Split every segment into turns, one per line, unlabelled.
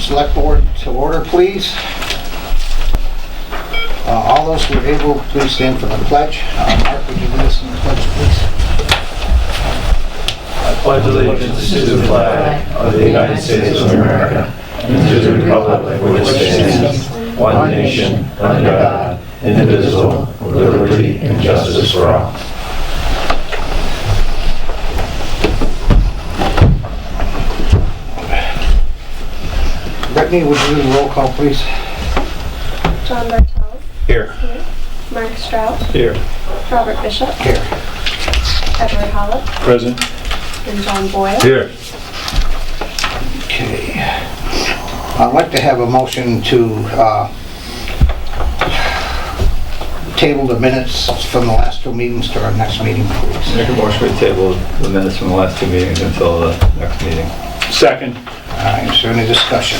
select board to order, please. All those who are able, please stand for the pledge. Mark, would you lead us in the pledge, please?
I pledge allegiance to the flag of the United States of America and to the republic for which it stands, one nation, under God, indivisible, with liberty and justice for all.
Brittany, would you do the roll call, please?
John Martell.
Here.
Mark Strout.
Here.
Robert Bishop.
Here.
Edward Hollett.
Present.
And John Boyle.
Here.
Okay. I'd like to have a motion to table the minutes from the last two meetings to our next meeting, please.
Make a motion to table the minutes from the last two meetings until the next meeting. Second.
All right, is there any discussion?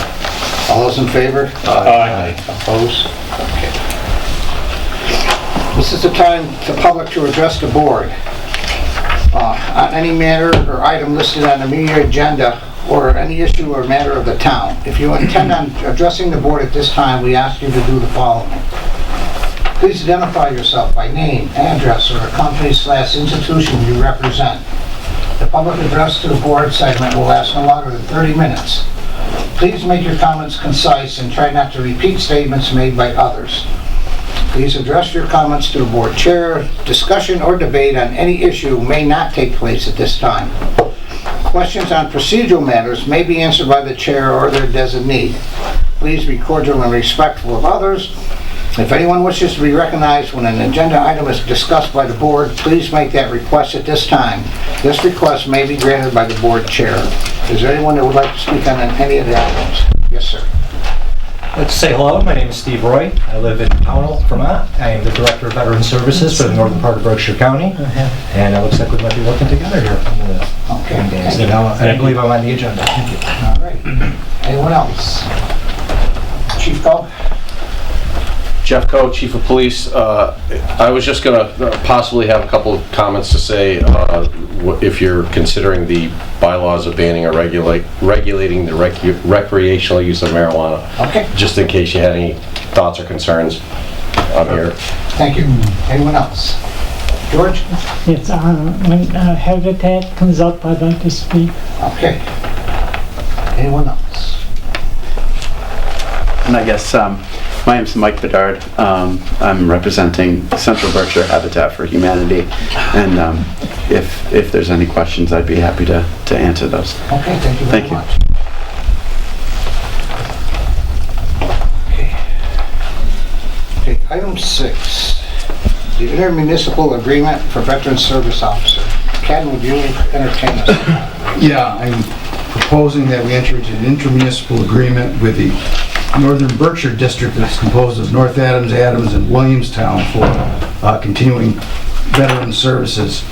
All those in favor?
Aye.
Opposed? Okay. This is the time for the public to address the board on any matter or item listed on the meeting agenda or any issue or matter of the town. If you intend on addressing the board at this time, we ask you to do the following. Please identify yourself by name, address, or a company/institution you represent. The public address to the board segment will last no longer than 30 minutes. Please make your comments concise and try not to repeat statements made by others. Please address your comments to the board chair. Discussion or debate on any issue may not take place at this time. Questions on procedural matters may be answered by the chair or their designee. Please be cordial and respectful of others. If anyone wishes to be recognized when an agenda item is discussed by the board, please make that request at this time. This request may be granted by the board chair. Is there anyone that would like to speak on any of the items? Yes, sir.
I'd like to say hello. My name is Steve Roy. I live in Pownell, Vermont. I am the Director of Veteran Services for the northern part of Berkshire County. And it looks like we might be working together here in the coming days. And I believe I'm on the agenda. Thank you.
All right. Anyone else? Chief Cole?
Jeff Coe, Chief of Police. I was just going to possibly have a couple of comments to say if you're considering the bylaws of banning or regulating the recreational use of marijuana.
Okay.
Just in case you had any thoughts or concerns, I'm here.
Thank you. Anyone else? George?
Yes, when Habitat comes up, I'd like to speak.
Okay. Anyone else?
And I guess my name's Mike Bedard. I'm representing Central Berkshire Habitat for Humanity, and if there's any questions, I'd be happy to answer those.
Okay, thank you very much. Okay, item 6, the intermunicipal agreement for veteran service officer. Ken, would you entertain us?
Yeah, I'm proposing that we enter into an intermunicipal agreement with the Northern Berkshire District that's composed of North Adams, Adams, and Williamstown for continuing veteran services.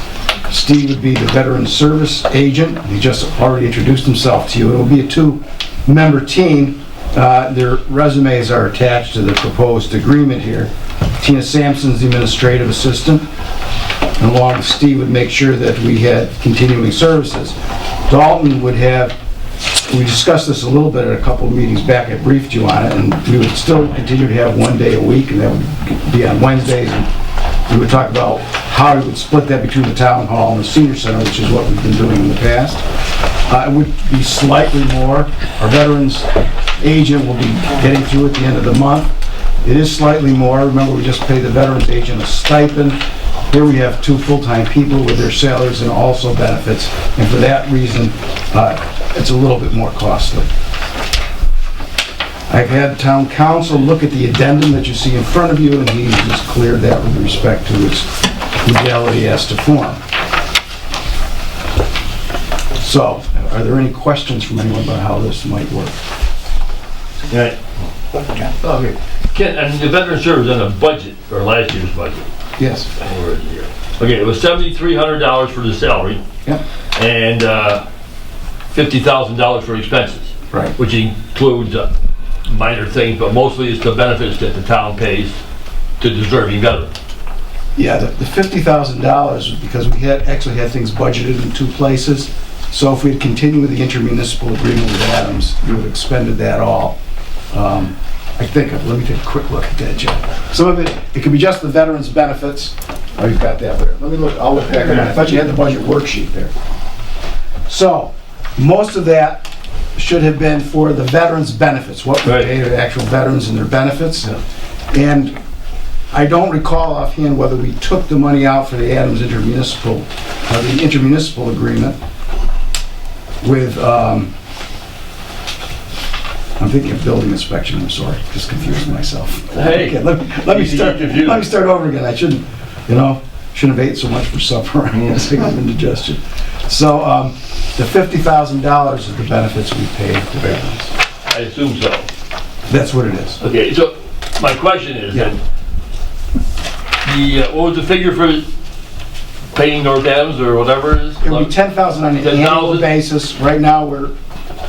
Steve would be the veteran service agent. He just already introduced himself to you. It will be a 2-member team. Their resumes are attached to the proposed agreement here. Tina Sampson's the administrative assistant, and along with Steve would make sure that we had continuing services. Dalton would have, we discussed this a little bit at a couple of meetings back. I briefed you on it, and we would still continue to have 1 day a week, and that would be on Wednesdays. And we would talk about how we would split that between the town hall and the senior center, which is what we've been doing in the past. It would be slightly more. Our veterans agent will be getting through at the end of the month. It is slightly more. Remember, we just pay the veterans agent a stipend. Here we have 2 full-time people with their salaries and also benefits, and for that reason, it's a little bit more costly. I've had town council look at the addendum that you see in front of you, and he just cleared that with respect to its legality as to form. So, are there any questions from anyone about how this might work?
Right. Okay. Ken, and the veteran service on a budget, or last year's budget?
Yes.
Okay, it was $7,300 for the salary.
Yep.
And $50,000 for expenses.
Right.
Which includes minor things, but mostly it's the benefits that the town pays to deserving veterans.
Yeah, the $50,000 was because we actually had things budgeted in 2 places. So if we had continued with the intermunicipal agreement with Adams, you would have expended that all. I think, let me take a quick look at that, Jeff. Some of it could be just the veterans' benefits. Oh, you've got that there. Let me look, I'll look back at it. I thought you had the budget worksheet there. So, most of that should have been for the veterans' benefits, what we pay the actual veterans and their benefits. And I don't recall offhand whether we took the money out for the Adams intermunicipal agreement with, I'm thinking of building inspection, I'm sorry, just confused myself.
Hey,
Okay, let me start over again. I shouldn't have ate so much for supper. I had a sickness and indigestion. So, the $50,000 is the benefits we pay to veterans.
I assume so.
That's what it is.
Okay, so my question is,
Yeah.
what was the figure for paying North Adams or whatever it is?
It would be $10,000 on an annual
10,000?
basis. Right now,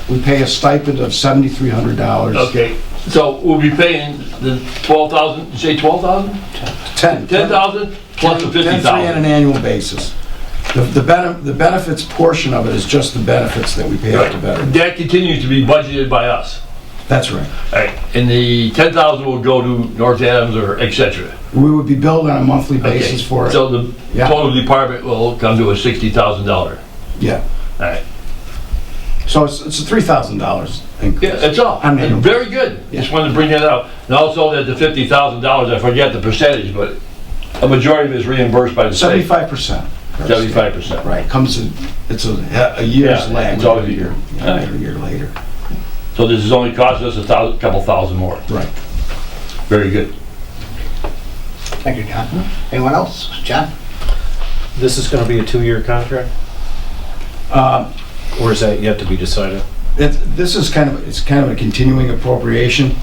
we pay a stipend of $7,300.
Okay, so we'll be paying the 12,000, you say 12,000? 10,000 plus the
10,300 on
50,000.
an annual basis. The benefits portion of it is just the benefits that we pay out to veterans.
That continues to be budgeted by us.
That's right.
All right, and the 10,000 will go to North Adams or et cetera.
We would be billed on a monthly basis for it.
So the
Yeah.
total department will come to a $60,000.
Yeah.
All right.
So it's a $3,000 increase.
Yeah, that's all.
On an annual
Very good. Just wanted to bring that out. And also that the $50,000, I forget the percentage, but a majority of it is reimbursed by the state.
75%.
75%.
Right, it's a year's
Yeah,
lag.
it's always a year.
Yeah, a year later.
So this is only costing us a couple thousand more.
Right.
Very good.
Thank you, John. Anyone else? John?
This is going to be a 2-year contract, or is that yet to be decided?
This is kind of a continuing appropriation.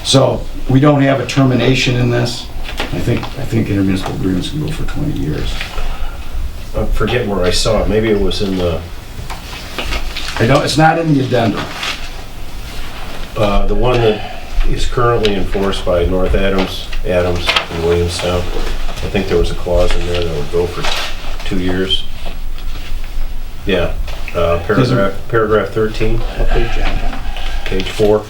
So we don't have a termination in this. I think intermunicipal agreements can go for 20 years.
I forget where I saw it. Maybe it was in the
It's not in the addendum.
one that is currently enforced by North Adams, and Williamstown. I think there was a clause in there that would go for 2 years. Yeah, paragraph 13, page 4.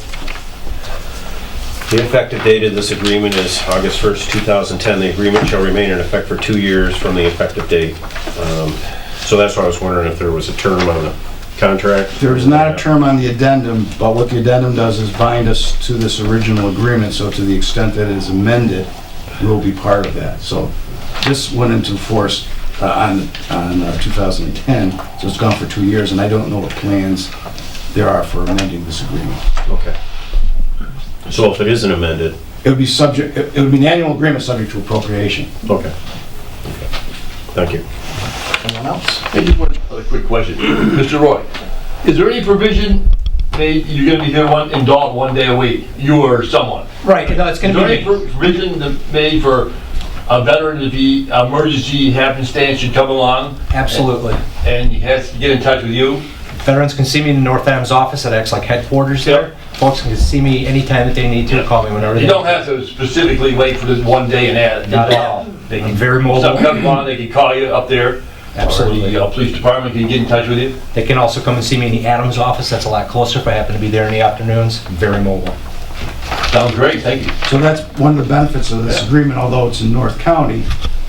The effective date of this agreement is August 1st, 2010. The agreement shall remain in effect for 2 years from the effective date. So that's why I was wondering if there was a term on the contract.
There is not a term on the addendum, but what the addendum does is bind us to this original agreement, so to the extent that it is amended, we'll be part of that. So this went into force on 2010, so it's gone for 2 years, and I don't know what plans there are for amending this agreement.
Okay. So if it isn't amended,
It would be an annual agreement subject to appropriation.
okay. Thank you.
Anyone else?
Hey, just one other quick question. Mr. Roy, is there any provision made, you're gonna be here in Dalton 1 day a week, you or someone?
Right, no, it's
Is
gonna
there
be
any provision made for a veteran if he, emergency happenstance should come along?
absolutely.
And he has to get in touch with you?
Veterans can see me in the North Adams office that acts like headquarters there. Folks can see me anytime that they need to, call me whenever they
You
need.
don't have to specifically wait for this 1 day and add.
Not at all. They can very mobile.
Something comes along, they can call you up there.
Absolutely.
Or the police department can get in touch with you.
They can also come and see me in the Adams office. That's a lot closer if I happen to be there in the afternoons. Very mobile.
Sounds great, thank you.
So that's one of the benefits of this agreement, although it's in North County.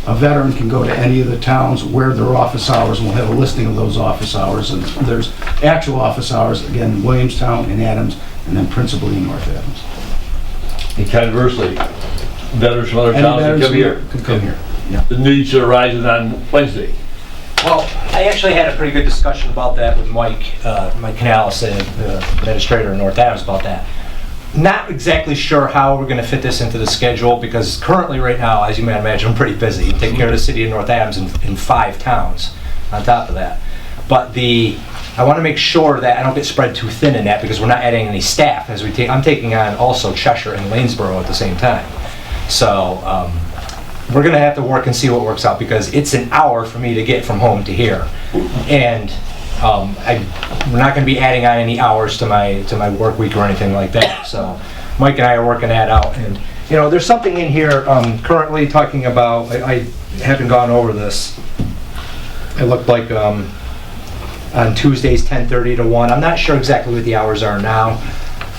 A veteran can go to any of the towns where their office hours, and we'll have a listing of those office hours, and there's actual office hours, again, Williamstown and Adams, and then principally in North Adams.
And conversely, veterans from other
Any
towns can
veterans
come here.
can come here, yeah.
The needs arises on Wednesday.
Well, I actually had a pretty good discussion about that with Mike Canales, the administrator in North Adams, about that. Not exactly sure how we're gonna fit this into the schedule, because currently, right now, as you might imagine, I'm pretty busy. I'm taking care of the city of North Adams in 5 towns on top of that. But I wanna make sure that I don't get spread too thin in that, because we're not adding any staff as I'm taking on also Cheshire and Lanesboro at the same time. So, we're gonna have to work and see what works out, because it's an hour for me to get from home to here. And we're not gonna be adding on any hours to my work week or anything like that. So Mike and I are working that out. And, there's something in here currently talking about, I haven't gone over this. It looked like on Tuesdays, 10:30 to 1. I'm not sure exactly what the hours are now.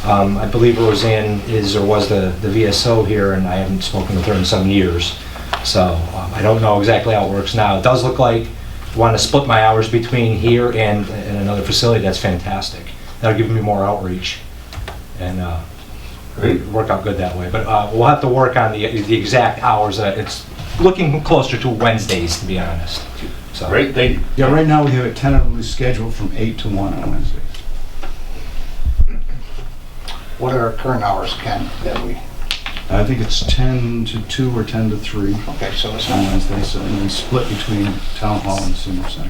I believe Roseanne is or was the VSO here, and I haven't spoken with her in some years. So I don't know exactly how it works now. It does look like I want to split my hours between here and another facility. That's fantastic. That'll give me more outreach and work out good that way. But we'll have to work on the exact hours. It's looking closer to Wednesdays, to be honest. So.
Great, thank you.
Yeah, right now we have it tentatively scheduled from 8 to 1 on Wednesdays.
What are our current hours, Ken, that we,
I think it's 10 to 2 or 10 to 3
okay, so it's
on
not,
Wednesday, so and then split between Town Hall and Senior Center.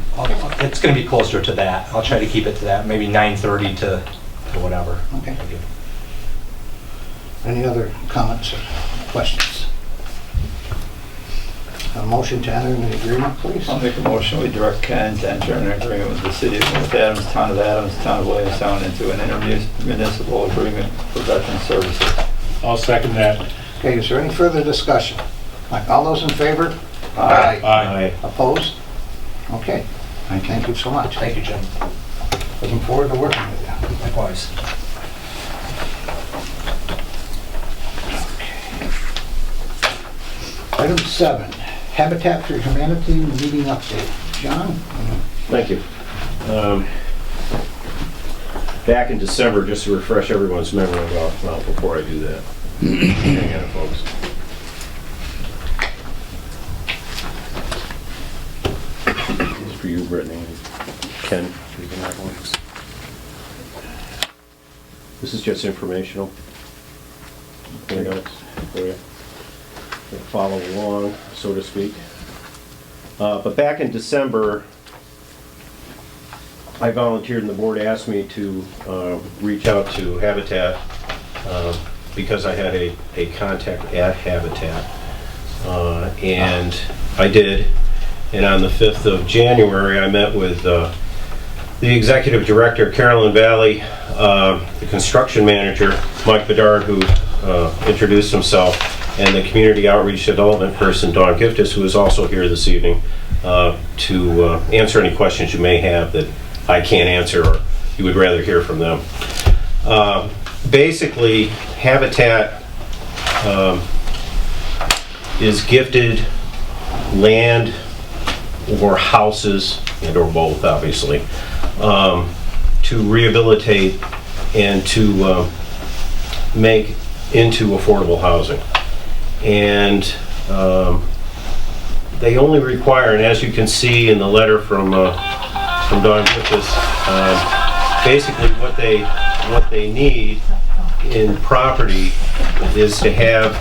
It's going to be closer to that. I'll try to keep it to that, maybe 9:30 to whatever.
okay. Any other comments or questions? A motion to enter into the agreement, please?
I'll make a motion, we direct Ken to enter an agreement with the City of North Adams, Town of Adams, Town of Williamstown into an intermunicipal agreement for veteran services.
I'll second that.
Okay, is there any further discussion? All those in favor?
Aye.
Opposed? Okay,
Thank you.
thank you so much.
Thank you, Jim.
Looking forward to working with you.
Likewise.
Item 7, Habitat for Humanity meeting update. John?
Thank you. Back in December, just to refresh everyone's memory well, before I do that. Hang on, folks. This is for you, Brittany. Ken, you can have one. This is just informational. Anything else for you? Follow along, so to speak. But back in December, I volunteered and the board asked me to reach out to Habitat because I had a contact at Habitat. And I did. And on the 5th of January, I met with the executive director, Carolyn Valley, the construction manager, Mike Bedard, who introduced himself, and the community outreach development person, Dawn Giftis, who is also here this evening to answer any questions you may have that I can't answer or you would rather hear from them. Basically, Habitat is gifted land or houses, and or both, obviously, to rehabilitate and to make into affordable housing. And they only require, and as you can see in the letter from Don Griffiths, basically what they need in property is to have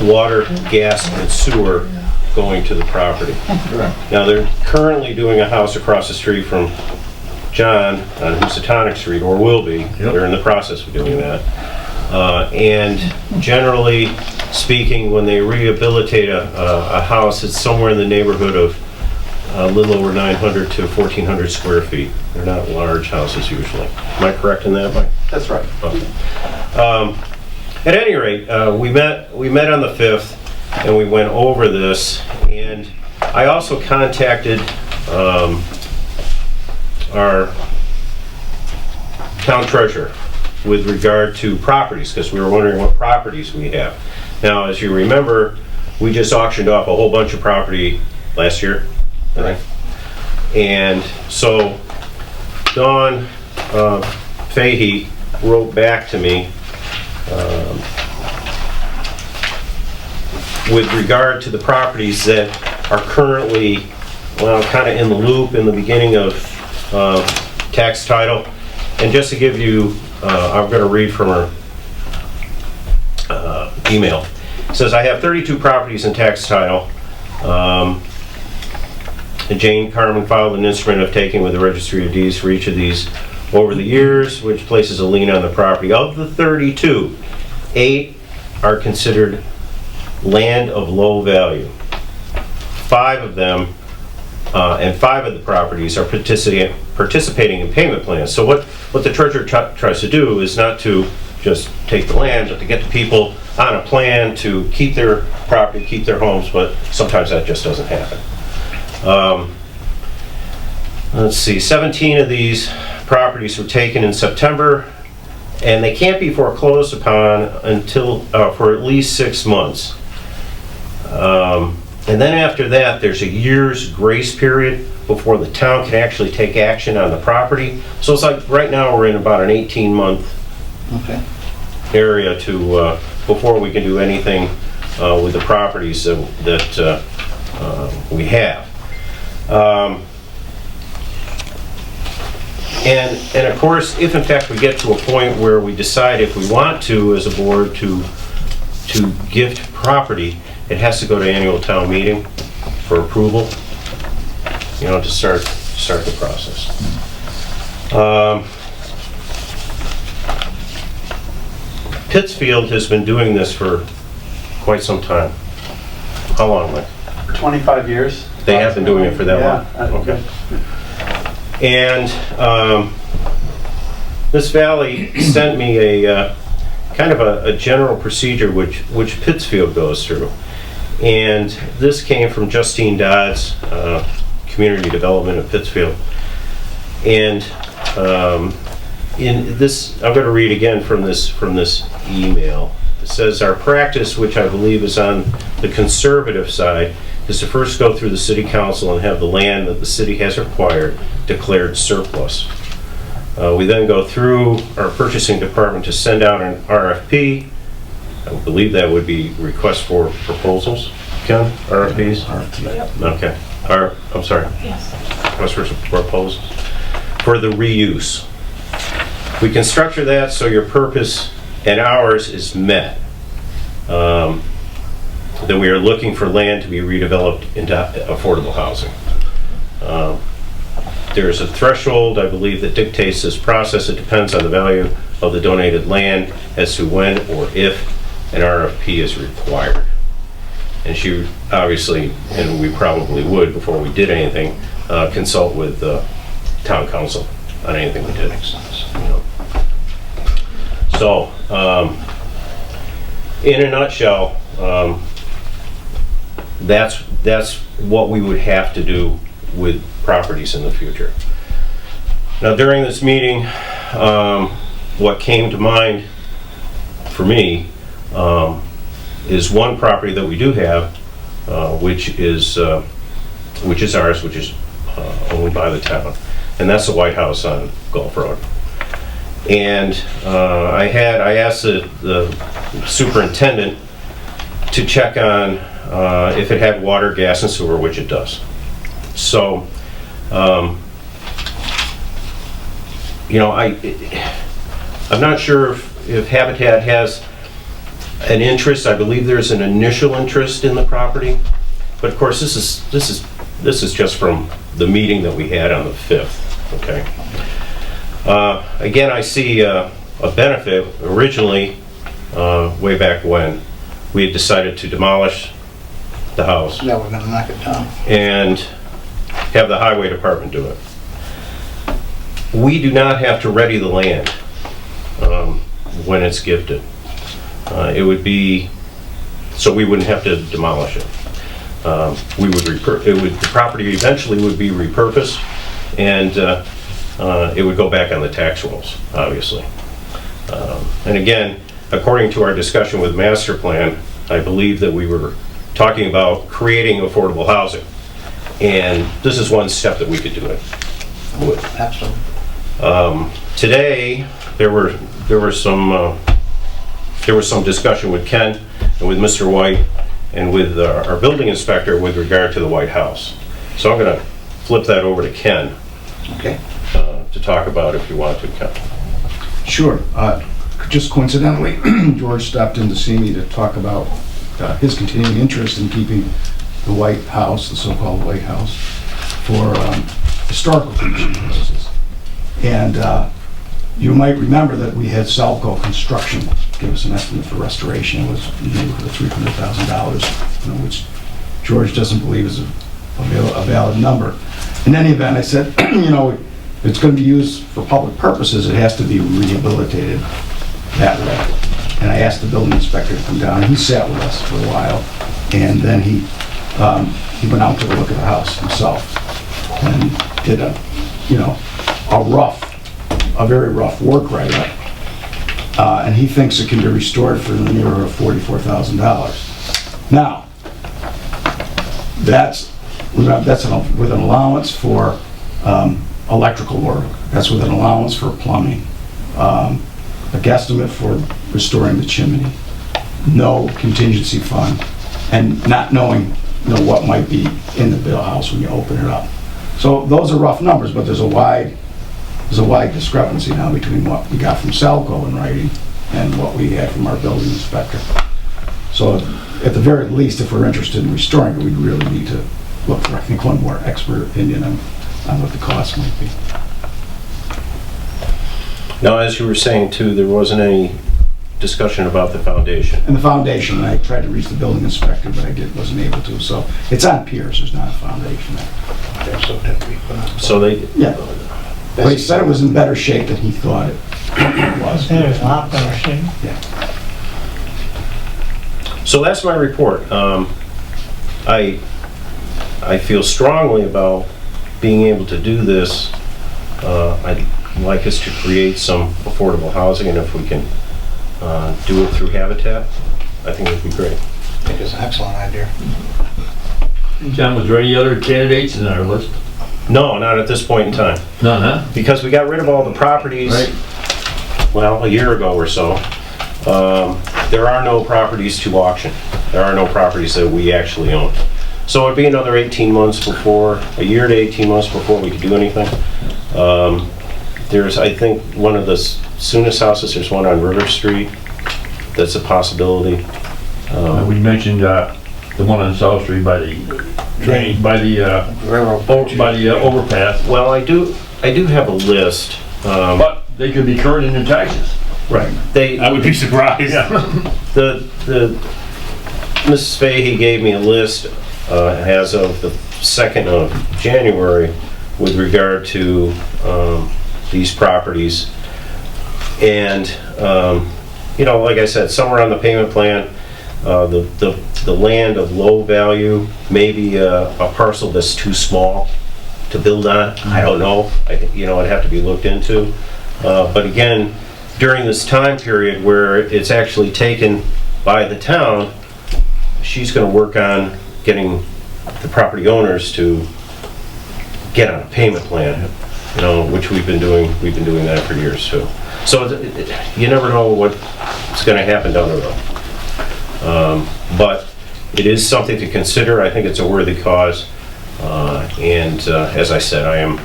water, gas, and sewer going to the property. Now they're currently doing a house across the street from John on Housatonic Street, or will be. They're in the process of doing that. And generally speaking, when they rehabilitate a house, it's somewhere in the neighborhood of a little over 900 to 1,400 square feet. They're not large houses usually. Am I correct in that, Mike?
That's right.
Okay. At any rate, we met on the 5th and we went over this, and I also contacted our town treasurer with regard to properties, because we were wondering what properties we have. Now, as you remember, we just auctioned off a whole bunch of property last year. Right. And so Dawn Fahey wrote back to me with regard to the properties that are currently, well, kind of in the loop in the beginning of tax title. And just to give you, I'm going to read from her email. It says, I have 32 properties in tax title. And Jane Carmen filed an instrument of taking with the Registry of Deeds for each of these over the years, which places a lien on the property. Of the 32, 8 are considered land of low value. 5 of them, and 5 of the properties are participating in payment plans. So what the treasurer tries to do is not to just take the land, but to get the people on a plan to keep their property, keep their homes, but sometimes that just doesn't happen. let's see, 17 of these properties were taken in September, and they can't be foreclosed upon until, for at least 6 months. And then after that, there's a year's grace period before the town can actually take action on the property. So it's like, right now, we're in about an 18-month
Okay.
area to, before we can do anything with the properties that we have. And of course, if in fact we get to a point where we decide if we want to, as a board, to gift property, it has to go to annual town meeting for approval, you know, to start the process. Pittsfield has been doing this for quite some time. How long, Mike?
25 years.
They have been doing it for that long? Okay. And Miss Valley sent me a kind of a general procedure which Pittsfield goes through. And this came from Justine Dodd's Community Development of Pittsfield. And in this, I'm going to read again from this email. It says, "Our practice, which I believe is on the conservative side, is to first go through the city council and have the land that the city has acquired declared surplus. We then go through our purchasing department to send out an RFP. I believe that would be request for proposals, Ken? RFPs? Okay. I'm sorry.
Yes.
Request for proposals for the reuse. We can structure that so your purpose and ours is met. That we are looking for land to be redeveloped into affordable housing. There is a threshold, I believe, that dictates this process. It depends on the value of the donated land as to when or if an RFP is required." And she obviously, and we probably would before we did anything, consult with the town council on anything we did.
Makes sense.
You know. So, in a nutshell, that's what we would have to do with properties in the future. Now, during this meeting, what came to mind for me is one property that we do have, which is ours, which is owned by the town, and that's the White House on Gulf Road. And I asked the superintendent to check on if it had water, gas, and sewer, which it does. So, you know, I'm not sure if Habitat has an interest. I believe there's an initial interest in the property, but of course this is just from the meeting that we had on the 5th. Okay. Again, I see a benefit. Originally, way back when, we had decided to demolish the house
Yeah, we're gonna knock it down.
and have the highway department do it. We do not have to ready the land when it's gifted. It would be, so we wouldn't have to demolish it. The property eventually would be repurposed, and it would go back on the tax rolls, obviously. And again, according to our discussion with master plan, I believe that we were talking about creating affordable housing. And this is one step that we could do it with.
Absolutely.
Today, there was some discussion with Ken and with Mr. White and with our building inspector with regard to the White House. So I'm going to flip that over to Ken
Okay.
to talk about, if you want to, Ken.
Sure. Just coincidentally, George stopped in to see me to talk about his continuing interest in keeping the White House, the so-called White House, for historical commission purposes. And you might remember that we had Salco Construction give us an estimate for restoration. It was in the neighborhood of $300,000, which George doesn't believe is a valid number. In any event, I said, if it's going to be used for public purposes, it has to be rehabilitated that way. And I asked the building inspector to come down, and he sat with us for a while, and then he went out to look at the house himself and did a a very rough work write-up. And he thinks it can be restored for the neighborhood of $44,000. Now, that's with an allowance for electrical work. That's with an allowance for plumbing. A guesstimate for restoring the chimney. No contingency fund, and not knowing what might be in the bill house when you open it up. So those are rough numbers, but there's a wide discrepancy now between what we got from Salco in writing and what we had from our building inspector. So at the very least, if we're interested in restoring it, we'd really need to look for, I think, one more expert opinion on what the cost might be.
Now, as you were saying too, there wasn't any discussion about the foundation.
And the foundation, I tried to reach the building inspector, but I wasn't able to. So it's on piers, there's not a foundation there.
So they,
Yeah. But he said it was in better shape than he thought it was.
There's a lot better shape.
so that's my report. I feel strongly about being able to do this. I'd like us to create some affordable housing, and if we can do it through Habitat, I think it would be great.
I think it's an excellent idea.
John, was there any other candidates in our list?
No, not at this point in time.
None, huh?
Because we got rid of all the properties,
Right.
well, a year ago or so. There are no properties to auction. There are no properties that we actually own. So it'd be another 18 months before, a year to 18 months before we could do anything. There's, I think, one of the soonest houses, there's one on River Street. That's a possibility.
We mentioned the one on South Street by the drain, by the overpass.
Well, I do have a list.
But they could be current in their taxes.
Right.
I would be surprised.
Mrs. Fahey gave me a list as of the 2nd of January with regard to these properties. And, like I said, somewhere on the payment plan, the land of low value, maybe a parcel that's too small to build on. I don't know. It'd have to be looked into. But again, during this time period where it's actually taken by the town, she's going to work on getting the property owners to get on a payment plan, which we've been doing that for years too. So you never know what's going to happen down the road. But it is something to consider. I think it's a worthy cause. And as I said, I am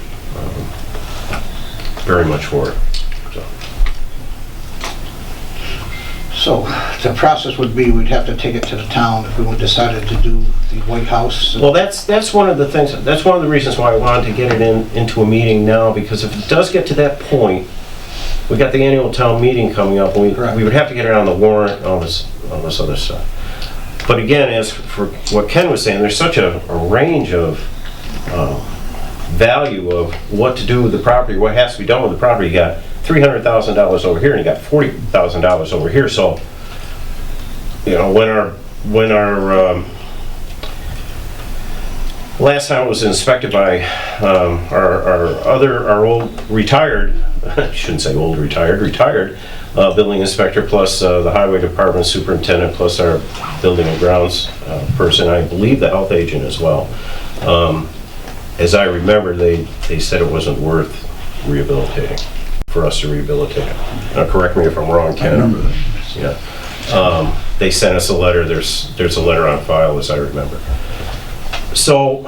very much for it.
So the process would be, we'd have to take it to the town if we decided to do the White House.
Well, that's one of the things, that's one of the reasons why I wanted to get it into a meeting now, because if it does get to that point, we got the annual town meeting coming up, and we would have to get it on the warrant and all this other stuff. But again, as for what Ken was saying, there's such a range of value of what to do with the property, what has to be done with the property. You got $300,000 over here, and you got $40,000 over here. So, when our last time it was inspected by our old retired, I shouldn't say old retired building inspector, plus the highway department superintendent, plus our building and grounds person, I believe the health agent as well. As I remember, they said it wasn't worth rehabilitating, for us to rehabilitate it. Now, correct me if I'm wrong, Ken.
I remember that.
Yeah. They sent us a letter. There's a letter on file, as I remember. So,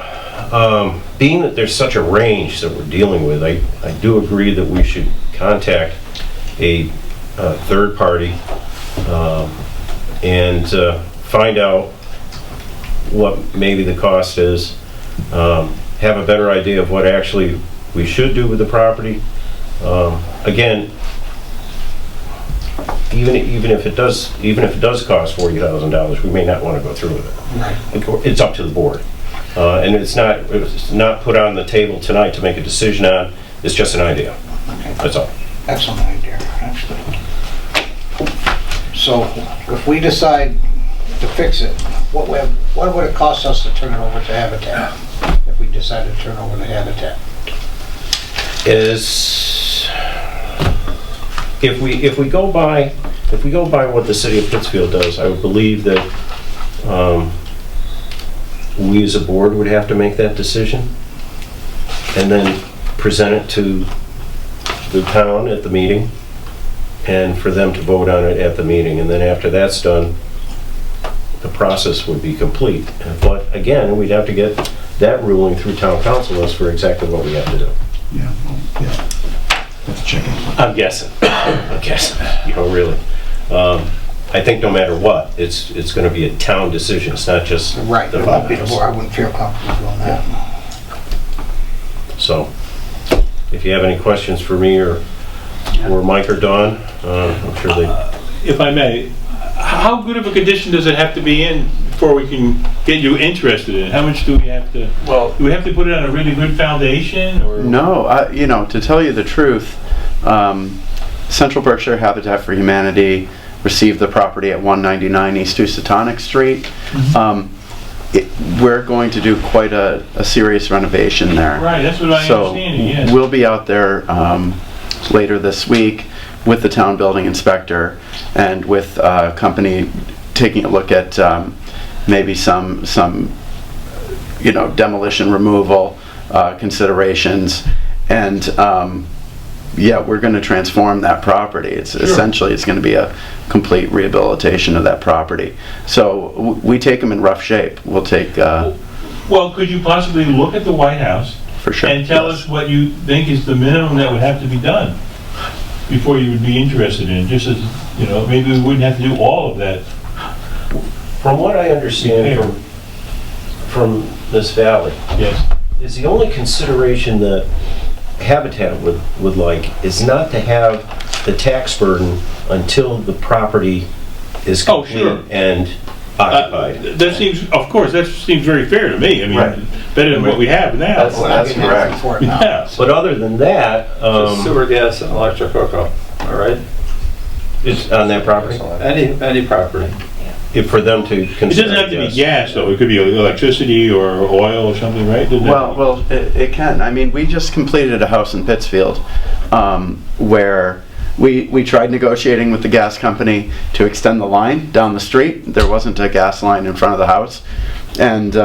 being that there's such a range that we're dealing with, I do agree that we should contact a third party and find out what maybe the cost is, have a better idea of what actually we should do with the property. Again, even if it does cost $40,000, we may not want to go through with it.
Right.
It's up to the board, and it's not put on the table tonight to make a decision on. It's just an idea.
Okay.
That's all.
Excellent idea, actually. So if we decide to fix it, what would it cost us to turn it over to Habitat? If we decide to turn over to Habitat?
is, if we go by what the city of Pittsfield does, I would believe that we as a board would have to make that decision and then present it to the town at the meeting and for them to vote on it at the meeting. And then after that's done, the process would be complete. But again, we'd have to get that ruling through town council as for exactly what we have to do.
Yeah, well, yeah. Let's check it.
I'm guessing. Really. I think no matter what, it's going to be a town decision. It's not just
Right,
the
it won't be the
house.
board. I wouldn't feel comfortable doing that.
So, if you have any questions for me or Mike or Don, I'm sure they.
If I may, how good of a condition does it have to be in before we can get you interested in it? How much do we have to, do we have to put it on a really good foundation, or?
No, to tell you the truth, Central Berkshire Habitat for Humanity received the property at 199 East Housatonic Street. We're going to do quite a serious renovation there.
Right, that's what I understand, yes.
We'll be out there later this week with the town building inspector and with a company taking a look at maybe some demolition removal considerations, and we're going to transform that property. It's essentially, it's going to be a complete rehabilitation of that property. So we take them in rough shape. We'll take
Well, could you possibly look at the White House
for sure,
and tell us what you think is the minimum that would have to be done before you would be interested in it? Just as, maybe we wouldn't have to do all of that.
From what I understand from this valley,
Yes.
is the only consideration that Habitat would like is not to have the tax burden until the property is
Oh,
complete
sure.
and occupied.
That seems very fair to me. I mean,
Right.
better than what we have now.
That's correct.
For it now.
Yeah.
But other than that,
Sewer, gas, and electric hookup, all right?
it's on that property,
Any property.
if for them to
It
consider.
doesn't have to be gas, though. It could be electricity or oil or something, right? Doesn't it?
Well, it can. I mean, we just completed a house in Pittsfield where we tried negotiating with the gas company to extend the line down the street. There wasn't a gas line in front of the house, and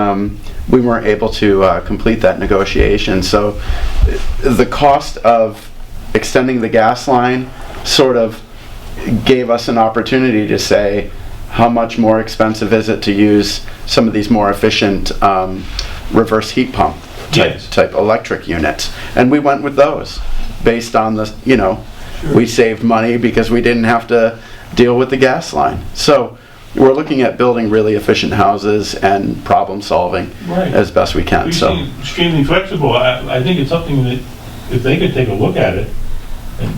we weren't able to complete that negotiation. So the cost of extending the gas line sort of gave us an opportunity to say, how much more expensive is it to use some of these more efficient reverse heat pump type electric units? And we went with those based on the, we saved money because we didn't have to deal with the gas line. So we're looking at building really efficient houses and problem solving
Right.
as best we can.
We
So
seem extremely flexible. I think it's something that, if they could take a look at it, and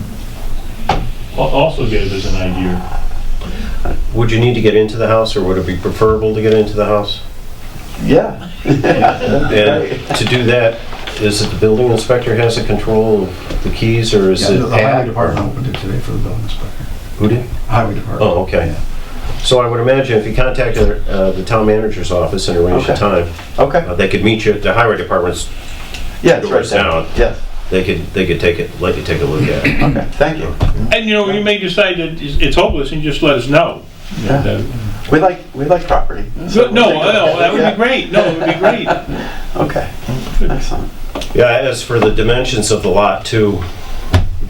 also give us an idea.
Would you need to get into the house, or would it be preferable to get into the house?
yeah.
And to do that, is it the building inspector has the control of the keys, or is
Yeah,
it
the highway
Pat?
department opened it today for the building inspector.
Who did?
Highway department.
Oh, okay. So I would imagine if you contacted the town manager's office and arranged a time,
Okay.
they could meet you at the highway department's
Yeah, it's right
doors
there.
down.
Yes.
They could let you take a look at it.
Okay, thank you.
And, you may decide that it's hopeless and just let us know.
Yeah.
And,
We like property. So
no,
we'll take a look.
that would
Yeah.
be great. No, it would be great.
Okay, excellent.
Yeah, as for the dimensions of the lot too,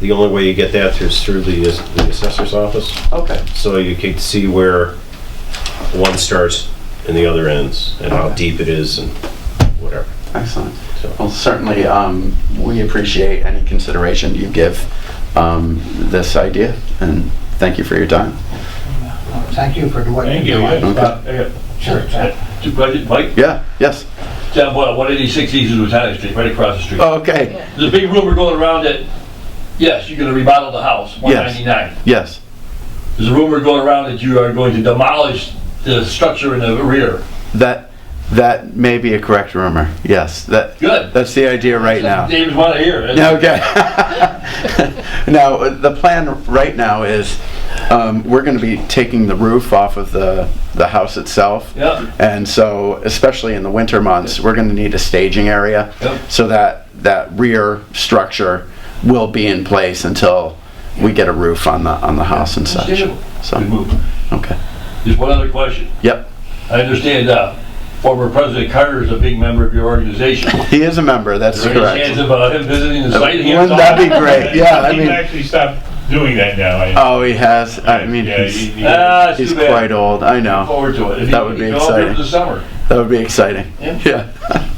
the only way you get that is through the assessor's office.
Okay.
So you can see where one starts and the other ends, and how deep it is and whatever.
Excellent.
So,
Well, certainly, we appreciate any consideration you give this idea, and thank you for your time.
Thank you for what
Thank
you
you.
do.
Okay.
Sure.
Mike,
Yeah, yes.
John Boyle, 186 East Lieutenant Street, right across the street.
Okay,
There's a big rumor going around that, yes, you're gonna remodel the house, 199.
yes.
There's a rumor going around that you are going to demolish the structure in the rear.
That may be a correct rumor, yes.
Good.
That's the idea right now.
David want to hear.
Okay. Now, the plan right now is we're going to be taking the roof off of the house itself.
Yep.
And so, especially in the winter months, we're going to need a staging area
Yep.
so that rear structure will be in place until we get a roof on the house and such.
Understandable.
So,
Good move.
okay.
Just one other question.
Yep.
I understand former President Carter is a big member of your organization.
He is a member, that's
Is there any chance
correct.
of him visiting the site again?
Wouldn't that be great? Yeah, I
He's
mean,
actually stopped doing that now.
oh, he has. I mean,
Yeah,
he's
It's
he's
too bad.
quite old. I
Look
know.
forward to it. If
That
he-
would be
he go up here
exciting.
for the summer.
That would be exciting.
Yeah.
Yeah.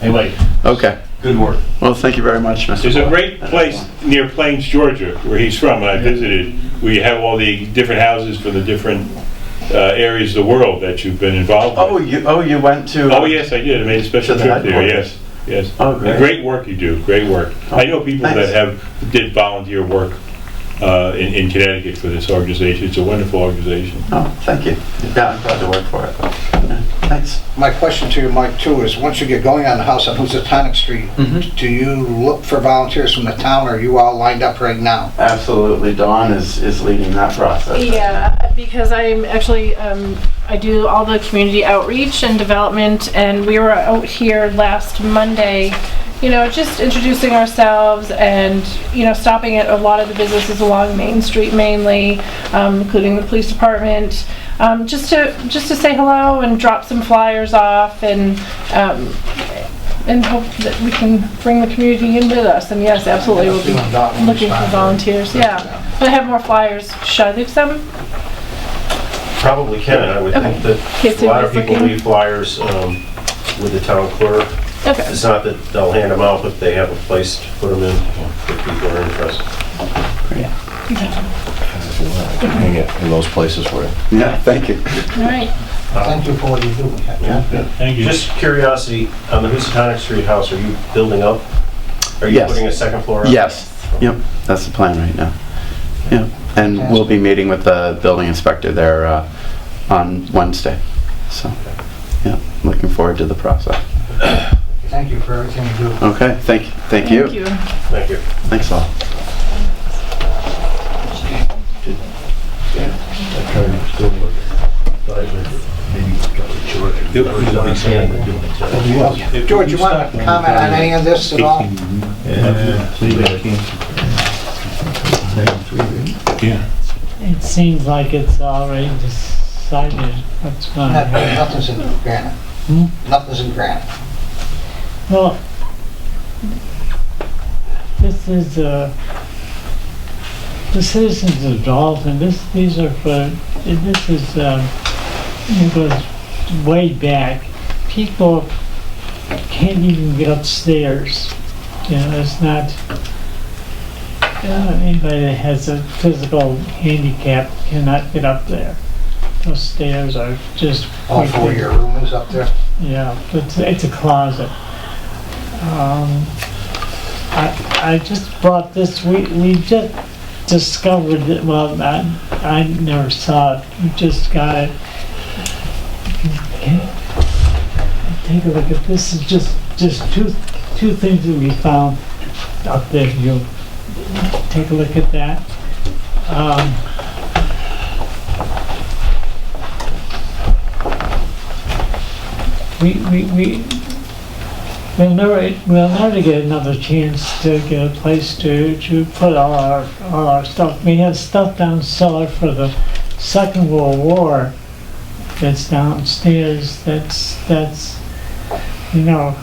Anyway,
Okay.
good work.
Well, thank you very much, Mr.
There's a
Boyle.
great place near Plains, Georgia, where he's from, and I visited, where you have all the different houses for the different areas of the world that you've been involved with.
Oh, you went to.
Oh, yes, I did. I made a special
To the
trip there,
headquarters.
yes.
Oh, great.
Great work you do, great work. I know people
Thanks.
that did volunteer work in Connecticut for this organization. It's a wonderful organization.
Oh, thank you. Yeah, I'm glad to work for it. Yeah, thanks.
My question to you, Mike, too, is once you get going on the house on Housatonic Street, do you look for volunteers from the town, or are you all lined up right now?
Absolutely. Dawn is leading that process.
Yeah, because I'm actually, I do all the community outreach and development, and we were out here last Monday, you know, just introducing ourselves and, you know, stopping at a lot of the businesses along Main Street mainly, including the police department, just to say hello and drop some flyers off and hope that we can bring the community in with us. And yes, absolutely, we'll be looking for volunteers, yeah. But I have more flyers. Should I leave some?
Probably can. I would think that
Case
a lot of
anybody's
people
looking.
leave flyers with the town clerk.
Okay.
It's not that they'll hand them out, but they have a place to put them in if people are interested.
Hang it in those places for you.
Yeah, thank you.
All right.
Thank you for what you do.
Thank you.
Just curiosity, on the Housatonic Street house, are you building up? Are you
Yes.
putting a second floor up?
Yes. Yep, that's the plan right now. Yep, and we'll be meeting with the building inspector there on Wednesday. So, yeah, looking forward to the process.
Thank you for everything you do.
Okay, thank you.
Thank you.
Thank you.
Thanks all.
George, you want to comment on any of this at all?
It seems like it's already decided what's going to happen.
Nothing's in granite. Nothing's in granite.
Well, this is the citizens of Dalton. These are for. This is it goes way back. People can't even get upstairs. You know, it's not. Anybody that has a physical handicap cannot get up there. Those stairs are just.
All four of your room is up there?
Yeah, it's a closet. I just brought this, we just discovered it, well, I never saw it, we just got it. Take a look at this, is just two things that we found up there. You take a look at that. We'll never get another chance to get a place to put all our stuff. We have stuff down cellar for the Second World War that's downstairs. That's you know,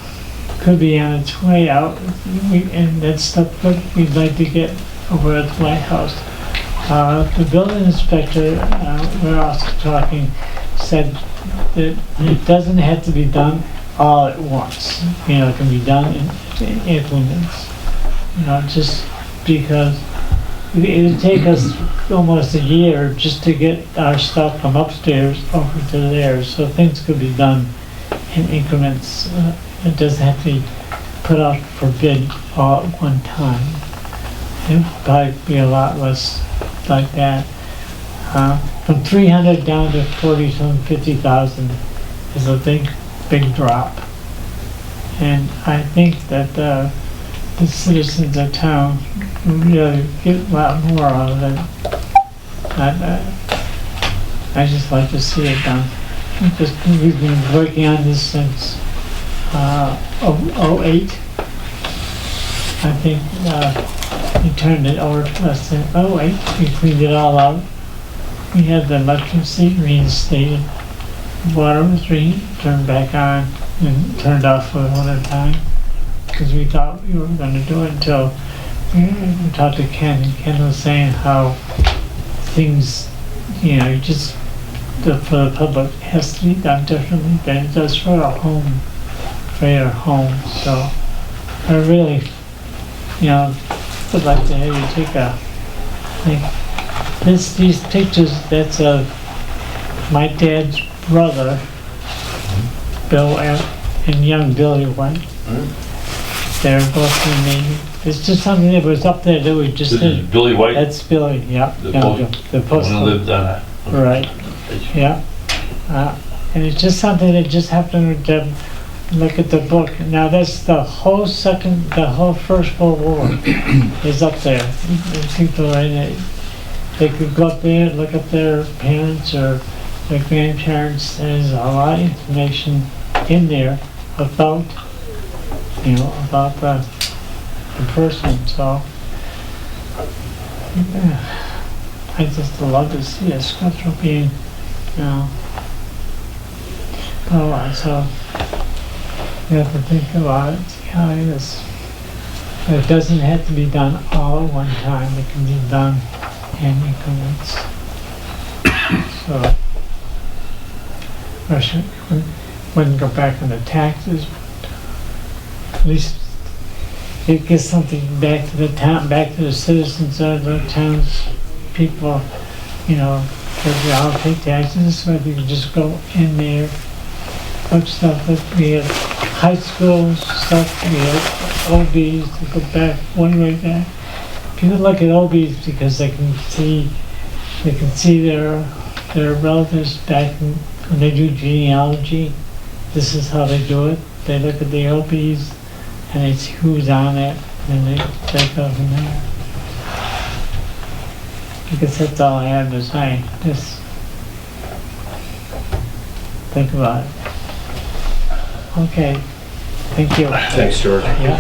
could be on its way out. And that's stuff that we'd like to get over at the Lighthouse. The building inspector, we're also talking, said that it doesn't have to be done all at once. You know, it can be done in increments. You know, just because it'd take us almost a year just to get our stuff from upstairs over to there. So things could be done in increments. It doesn't have to be put out for bid all at one time. It'd probably be a lot less like that. From 300 down to 40-some, 50,000 is a big drop. And I think that the citizens of town really get a lot more out of it. I just like to see it done. We've been working on this since 08. I think he turned it over to us and, oh wait, we cleaned it all out. We had the electricity reinstated. Water was turned back on and turned off for another time. Because we thought we were gonna do it until we talked to Ken, and Ken was saying how things, you know, just for the public has to be done differently than it does for a home, for your home. So I really, you know, would like to have you take a, like, these pictures, that's my dad's brother, Bill, and young Billy White. They're both in the Navy. It's just something that was up there that we just
This
did.
is Billy White?
That's Billy, yeah.
The
young
post-
Bill, the post.
One who lived on that.
Right, yeah. And it's just something that just happened to look at the book. Now that's the whole First World War is up there. And people right there, they could go up there, look up their parents or their grandparents. There's a lot of information in there about, you know, about the person. So yeah. I just love to see a sculpture being, you know, so you have to think about it, see how it is. But it doesn't have to be done all at one time. It can be done in increments. So, I wouldn't go back on the taxes. At least it gets something back to the town, back to the citizens of the towns. People, you know, because we all pay taxes, so if you can just go in there, look stuff that we have high school stuff, we have OBs to go back one way back. People look at OBs because they can see their relatives back when they do genealogy. This is how they do it. They look at the OBs and they see who's on it, and they go from there. I guess that's all I have to say. Just think about it. Okay, thank you.
Thanks, George.
Yeah,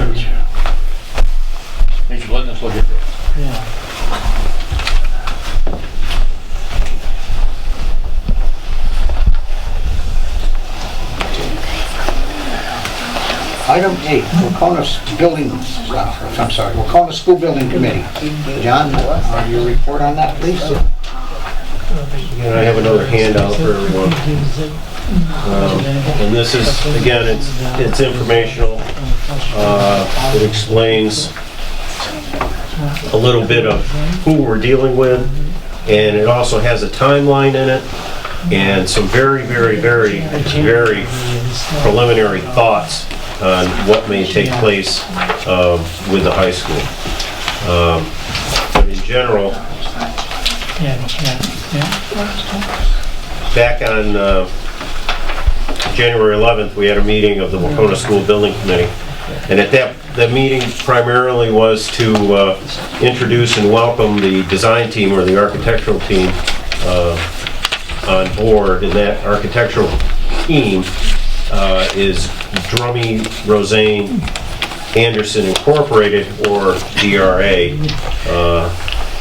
Thanks for letting us look at this.
yeah.
Item 8, Wacona School Building Committee. John, your report on that, please?
And I have another handout for everyone. And this is, again, it's informational. It explains a little bit of who we're dealing with, and it also has a timeline in it, and some very, very, very, very preliminary thoughts on what may take place with the high school. But in general, back on January 11th, we had a meeting of the Wacona School Building Committee. And at that meeting primarily was to introduce and welcome the design team or the architectural team on board. And that architectural team is Drummy Rosane Anderson Incorporated, or DRA.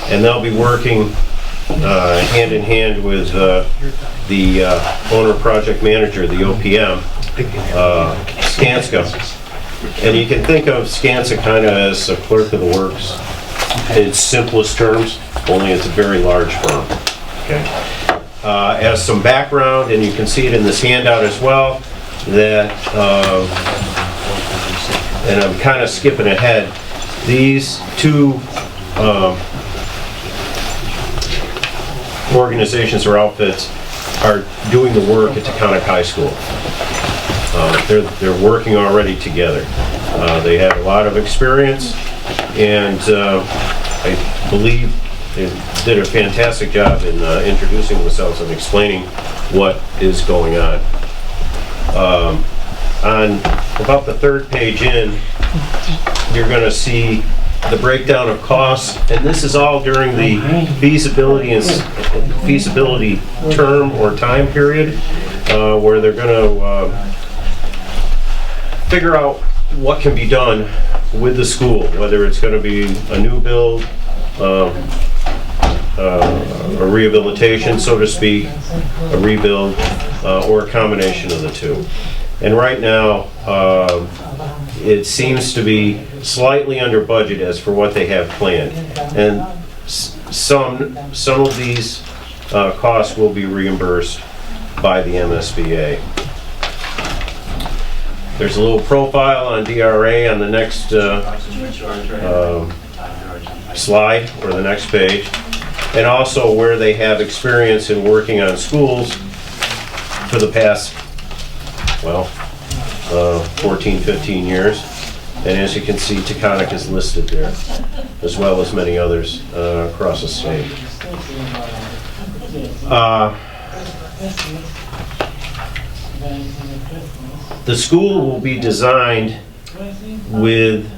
And they'll be working hand in hand with the owner project manager, the OPM, Skanska. And you can think of Skanska kind of as a clerk of the works in its simplest terms, only it's a very large firm. Okay. As some background, and you can see it in this handout as well, that, and I'm kind of skipping ahead, these two organizations or outfits are doing the work at Taconic High School. They're working already together. They have a lot of experience, and I believe they did a fantastic job in introducing themselves and explaining what is going on. On about the third page in, you're going to see the breakdown of costs, and this is all during the feasibility term or time period, where they're going to figure out what can be done with the school, whether it's going to be a new build, a rehabilitation, so to speak, a rebuild, or a combination of the two. And right now, it seems to be slightly under budget as for what they have planned. And some of these costs will be reimbursed by the MSBA. There's a little profile on DRA on the next slide, or the next page, and also where they have experience in working on schools for the past, well, 14, 15 years. And as you can see, Taconic is listed there, as well as many others across the state. The school will be designed with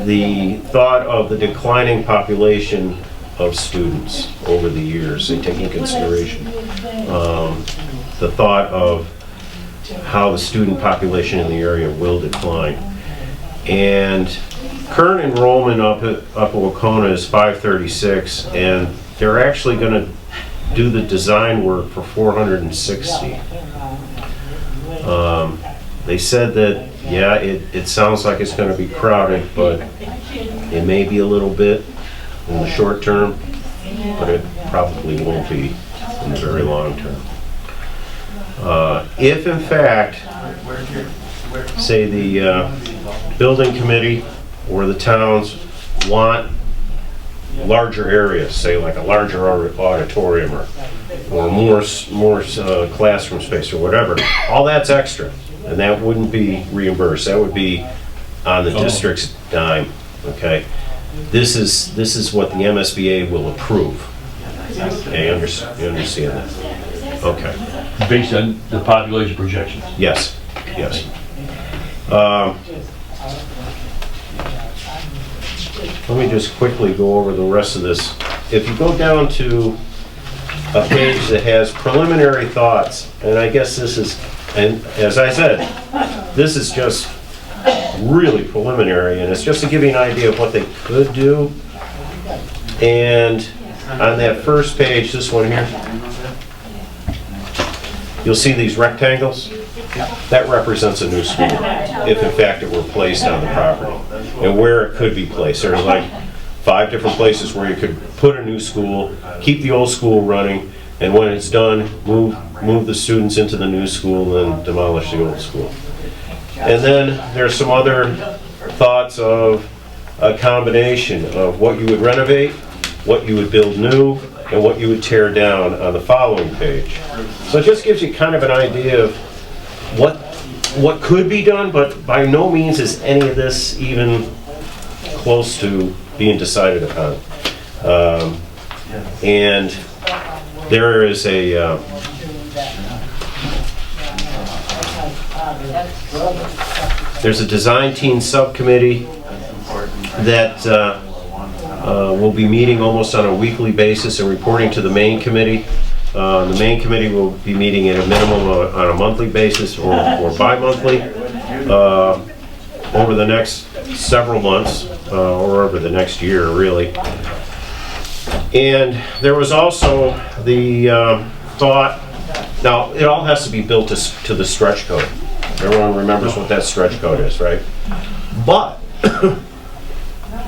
the thought of the declining population of students over the years. They take into consideration the thought of how the student population in the area will decline. And current enrollment up at Wacona is 536, and they're actually going to do the design work for 460. They said that, yeah, it sounds like it's going to be crowded, but it may be a little bit in the short term, but it probably won't be in the very long term. If in fact, say the building committee or the towns want larger areas, say like a larger auditorium or more classroom space or whatever, all that's extra, and that wouldn't be reimbursed. That would be on the district's dime. Okay, this is what the MSBA will approve. Okay, you understand that? Okay.
Based on the population projections.
Yes. Yes. Let me just quickly go over the rest of this. If you go down to a page that has preliminary thoughts, and I guess this is, and as I said, this is just really preliminary, and it's just to give you an idea of what they could do. And on that first page, this one here, you'll see these rectangles. That represents a new school, if in fact it were placed on the property, and where it could be placed. There's like 5 different places where you could put a new school, keep the old school running, and when it's done, move the students into the new school and demolish the old school. And then there's some other thoughts of a combination of what you would renovate, what you would build new, and what you would tear down on the following page. So it just gives you kind of an idea of what could be done, but by no means is any of this even close to being decided upon. And there is there's a design team subcommittee that will be meeting almost on a weekly basis and reporting to the main committee. The main committee will be meeting at a minimum on a monthly basis or bi-monthly over the next several months or over the next year, really. And there was also the thought, now it all has to be built to the stretch code. Everyone remembers what that stretch code is, right? But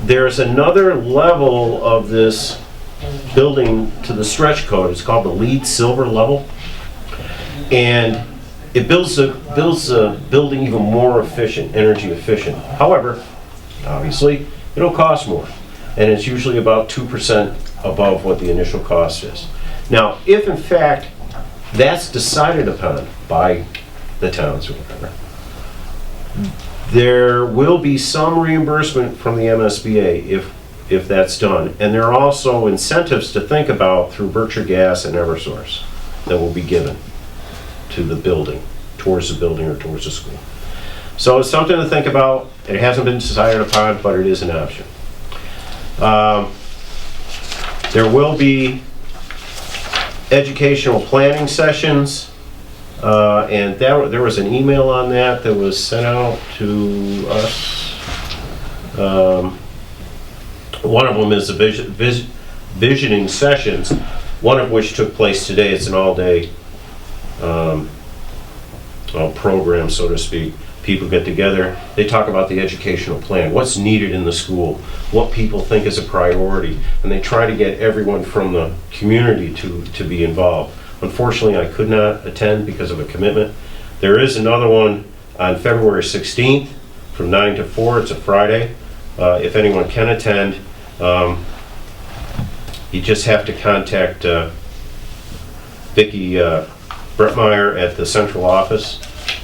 there's another level of this building to the stretch code. It's called the LEED Silver level, and it builds a building even more efficient, energy efficient. However, obviously, it'll cost more, and it's usually about 2% above what the initial cost is. Now, if in fact that's decided upon by the towns or whatever, there will be some reimbursement from the MSBA if that's done. And there are also incentives to think about through Berkshire Gas and Eversource that will be given to the building, towards the building or towards the school. So it's something to think about. It hasn't been decided upon, but it is an option. There will be educational planning sessions, and there was an email on that was sent out to us One of them is the visioning sessions, one of which took place today. It's an all-day program, so to speak. People get together, they talk about the educational plan, what's needed in the school, what people think is a priority, and they try to get everyone from the community to be involved. Unfortunately, I could not attend because of a commitment. There is another one on February 16th from 9 to 4. It's a Friday. If anyone can attend, you just have to contact Vicki Brettmeyer at the central office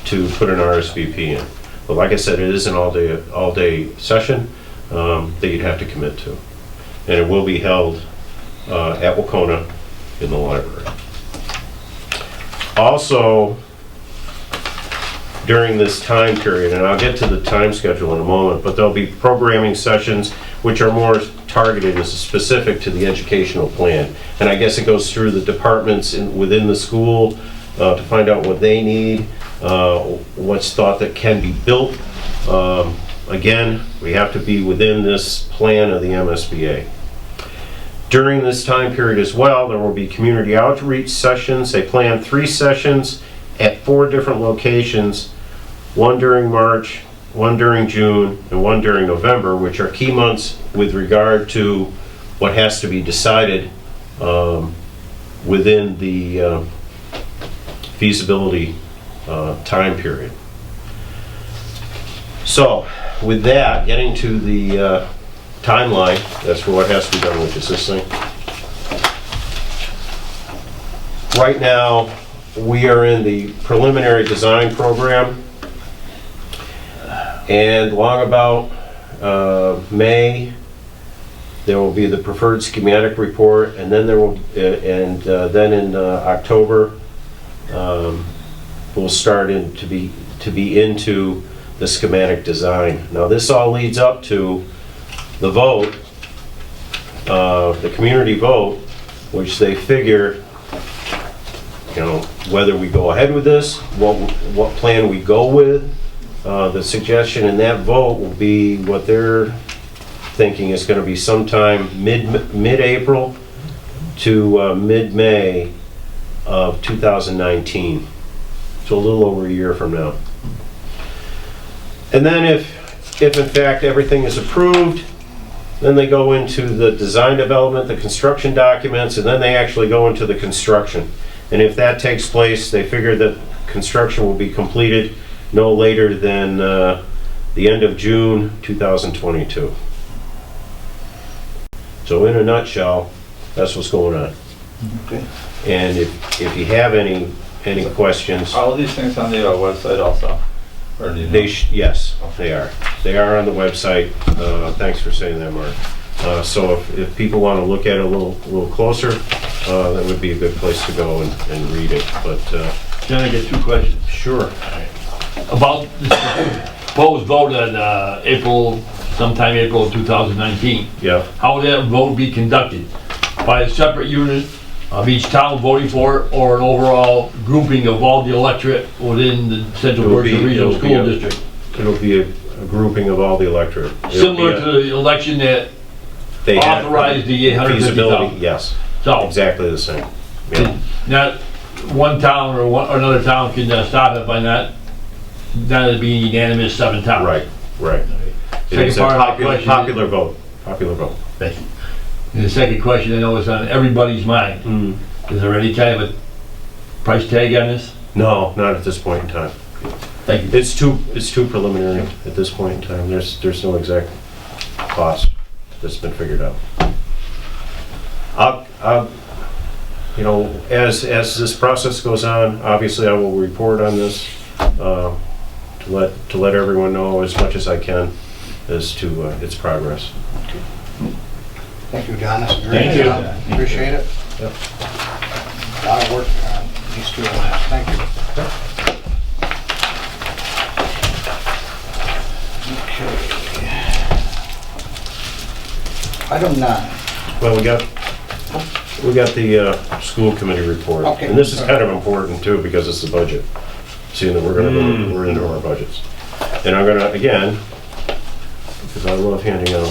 to put an RSVP in. But like I said, it is an all-day session that you'd have to commit to. And it will be held at Wacona in the library. Also, during this time period, and I'll get to the time schedule in a moment, but there'll be programming sessions which are more targeted and specific to the educational plan. And I guess it goes through the departments within the school to find out what they need, what's thought that can be built. Again, we have to be within this plan of the MSBA. During this time period as well, there will be community outreach sessions. They plan 3 sessions at 4 different locations, one during March, one during June, and one during November, which are key months with regard to what has to be decided within the feasibility time period. So, with that, getting to the timeline, that's for what has to be done, which is this thing. Right now, we are in the preliminary design program, and long about May, there will be the preferred schematic report, and then there will, then in October, we'll start to be into the schematic design. Now, this all leads up to the vote, the community vote, which they figure, you know, whether we go ahead with this, what plan we go with. The suggestion in that vote will be what they're thinking is going to be sometime mid-April to mid-May of 2019. So a little over a year from now. And then if in fact everything is approved, then they go into the design development, the construction documents, and then they actually go into the construction. And if that takes place, they figure that construction will be completed no later than the end of June 2022. So in a nutshell, that's what's going on.
Okay.
And if you have any questions,
All of these things on the website also? Or do you know?
yes, they are. They are on the website. Thanks for saying that, Mark. So if people want to look at it a little closer, that would be a good place to go and read it. But
Can I get 2 questions?
sure.
About this proposed vote on sometime April of 2019.
Yeah.
How will that vote be conducted? By a separate unit of each town voting for it, or an overall grouping of all the electorate within the Central Berkshire Regional School District?
It'll be a grouping of all the electorate.
Similar to the election that
They had
authorized the 850,000?
feasibility, yes.
So,
Exactly the same. Yeah.
not one town or another town can stop it by not it being unanimous 7 towns.
Right. It
Second
is a
part of my question.
popular vote. Popular vote.
Thank you. And the second question, I know is on everybody's mind. Is there any kind of a price tag on this?
No, not at this point in time.
Thank you.
It's too preliminary at this point in time. There's no exact cost that's been figured out. You know, as this process goes on, obviously I will report on this to let everyone know as much as I can as to its progress.
Thank you, John. That's a great
Thank you.
job. Appreciate it.
Yep.
A lot of work on these 2 last. Thank you. Okay. Item 9.
Well, we got the school committee report.
Okay.
And this is kind of important too, because it's the budget, seeing that we're into our budgets. And I'm gonna, again, because I love handing out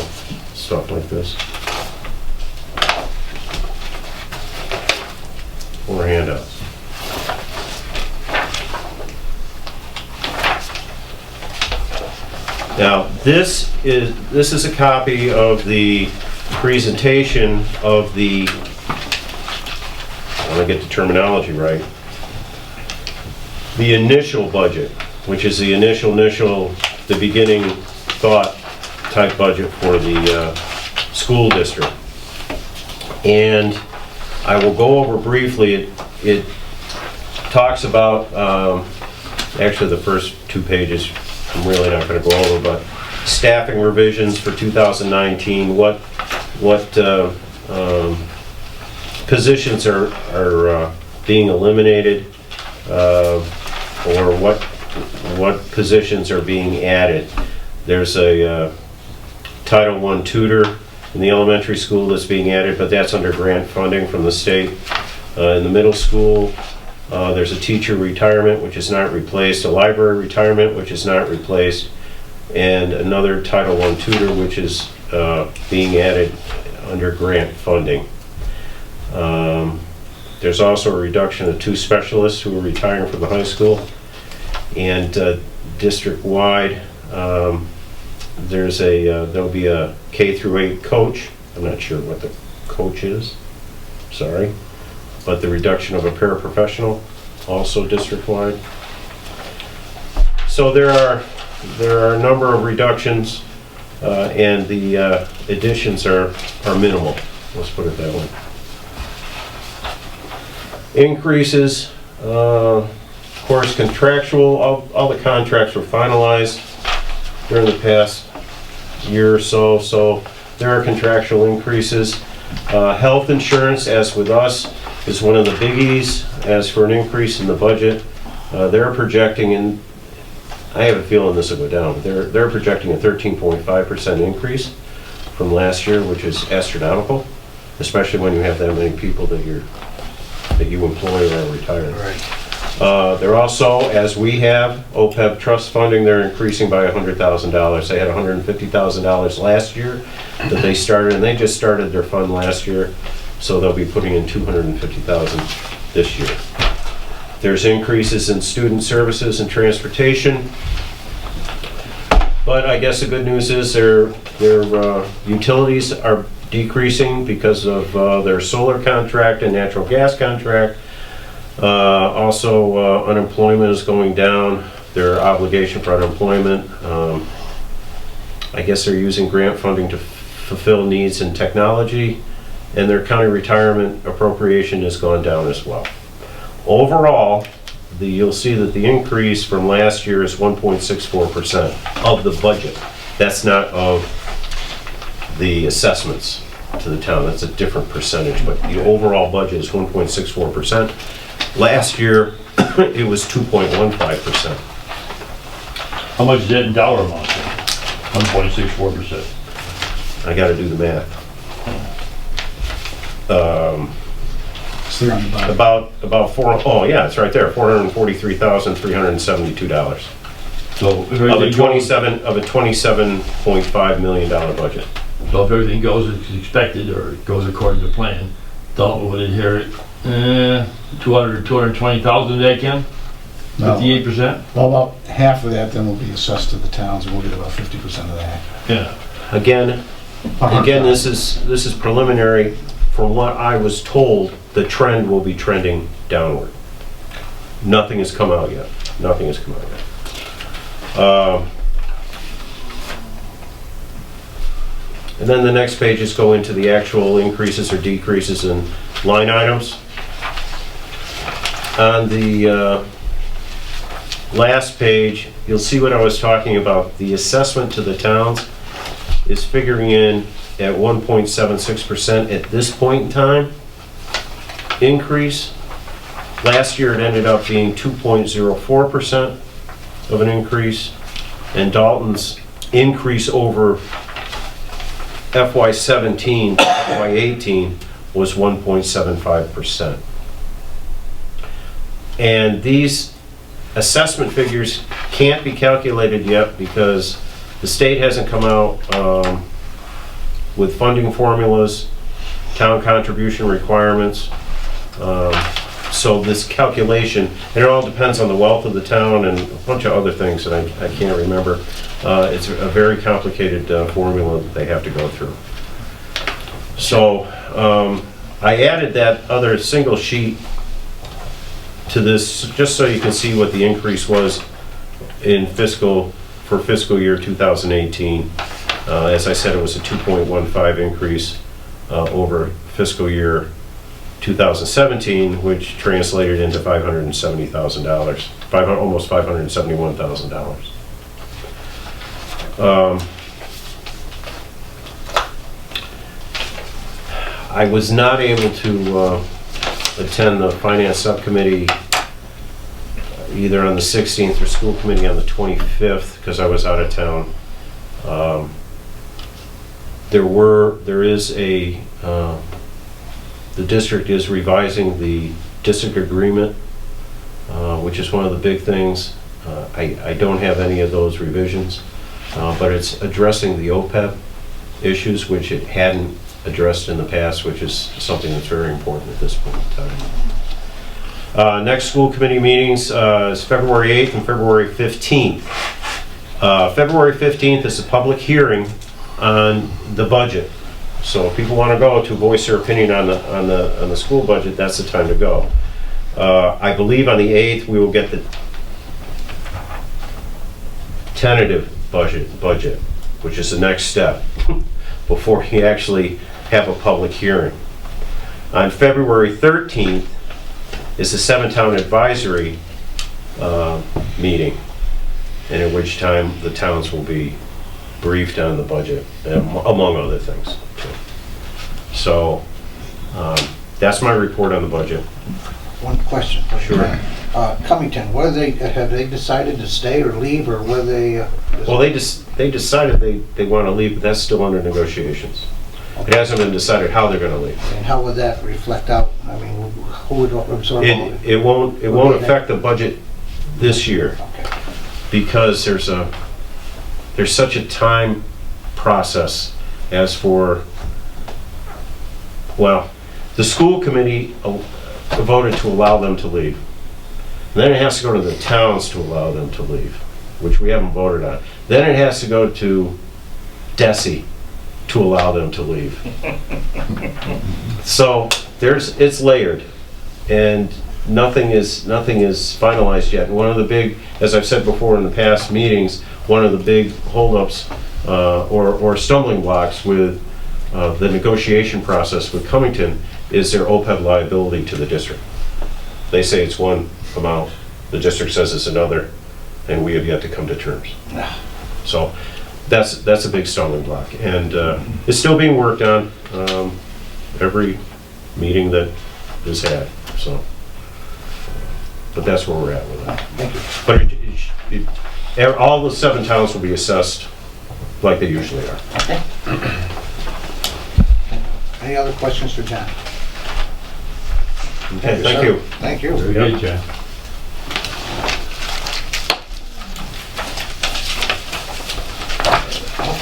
stuff like this. Or handouts. Now, this is a copy of the presentation of the, I want to get the terminology right, the initial budget, which is the the beginning thought type budget for the school district. And I will go over briefly, it talks about, actually the first 2 pages I'm really not going to go over, but staffing revisions for 2019, what positions are being eliminated, or what positions are being added. There's a Title I tutor in the elementary school that's being added, but that's under grant funding from the state. In the middle school, there's a teacher retirement which is not replaced, a library retirement which is not replaced, and another Title I tutor which is being added under grant funding. There's also a reduction of 2 specialists who are retiring from the high school, and district-wide there'll be a K-8 coach. I'm not sure what the coach is, sorry, but the reduction of a paraprofessional, also district-wide. So there are a number of reductions, and the additions are minimal. Let's put it that way. Increases, of course, contractual. All the contracts were finalized during the past year or so. So there are contractual increases. Health insurance, as with us, is one of the biggies. As for an increase in the budget, they're projecting, and I have a feeling this will go down, but they're projecting a 13.5% increase from last year, which is astronomical, especially when you have that many people that you employ or are retired.
Right.
They're also, as we have, OPEB trust funding, they're increasing by $100,000. They had $150,000 last year that they started, and they just started their fund last year, so they'll be putting in $250,000 this year. There's increases in student services and transportation, but I guess the good news is their utilities are decreasing because of their solar contract and natural gas contract. Also, unemployment is going down, their obligation for unemployment. I guess they're using grant funding to fulfill needs in technology, and their county retirement appropriation has gone down as well. Overall, you'll see that the increase from last year is 1.64% of the budget. That's not of the assessments to the town, that's a different percentage, but the overall budget is 1.64%. Last year, it was 2.15%.
How much is that in dollar amount? 1.64%.
I gotta do the math.
It's there on the bottom.
About oh yeah, it's right there, $443,372.
So if
Of a
everything goes,
$27.5 million budget.
so if everything goes as expected, or it goes according to plan, Dalton would inherit 220,000 that can?
No.
58%?
Well, about half of that then will be assessed to the towns, and we'll get about 50% of that.
Yeah.
Again, this is preliminary. From what I was told, the trend will be trending downward. Nothing has come out yet. Nothing has come out yet. And then the next pages go into the actual increases or decreases in line items. On the last page, you'll see what I was talking about. The assessment to the towns is figuring in at 1.76% at this point in time. Increase. Last year it ended up being 2.04% of an increase, and Dalton's increase over FY17 to FY18 was 1.75%. And these assessment figures can't be calculated yet because The state hasn't come out with funding formulas, town contribution requirements. So this calculation, and it all depends on the wealth of the town and a bunch of other things that I can't remember. It's a very complicated formula that they have to go through. So I added that other single sheet to this just so you can see what the increase was in fiscal year 2018. As I said, it was a 2.15 increase over fiscal year 2017, which translated into $570,000, almost $571,000. I was not able to attend the finance subcommittee either on the 16th or school committee on the 25th because I was out of town. The district is revising the district agreement, which is one of the big things. I don't have any of those revisions, but it's addressing the OPEB issues, which it hadn't addressed in the past, which is something that's very important at this point in time. Next school committee meetings is February 8th and February 15th. February 15th is a public hearing on the budget. So if people want to go to voice their opinion on the school budget, that's the time to go. I believe on the 8th we will get the tentative budget, which is the next step before you actually have a public hearing. On February 13th is the 7-town advisory meeting, and at which time the towns will be briefed on the budget, among other things. So that's my report on the budget.
One question.
Sure.
Cummington, have they decided to stay or leave, or were they?
Well, they decided they want to leave, but that's still under negotiations. It hasn't been decided how they're going to leave.
And how would that reflect out? I mean, who would absorb all of it?
It won't affect the budget this year,
Okay.
because there's such a time process as for, well, the school committee voted to allow them to leave. And then it has to go to the towns to allow them to leave, which we haven't voted on. Then it has to go to DESI to allow them to leave. So it's layered, and nothing is finalized yet. And one of the big, as I've said before in the past meetings, one of the big holdups or stumbling blocks with the negotiation process with Cummington is their OPEB liability to the district. They say it's one amount, the district says it's another, and we have yet to come to terms. So that's a big stumbling block, and it's still being worked on every meeting that is had. So, but that's where we're at with that.
Thank you.
But all the 7 towns will be assessed like they usually are.
Okay. Any other questions for John?
Okay, thank you.
Thank you.
Very good, John.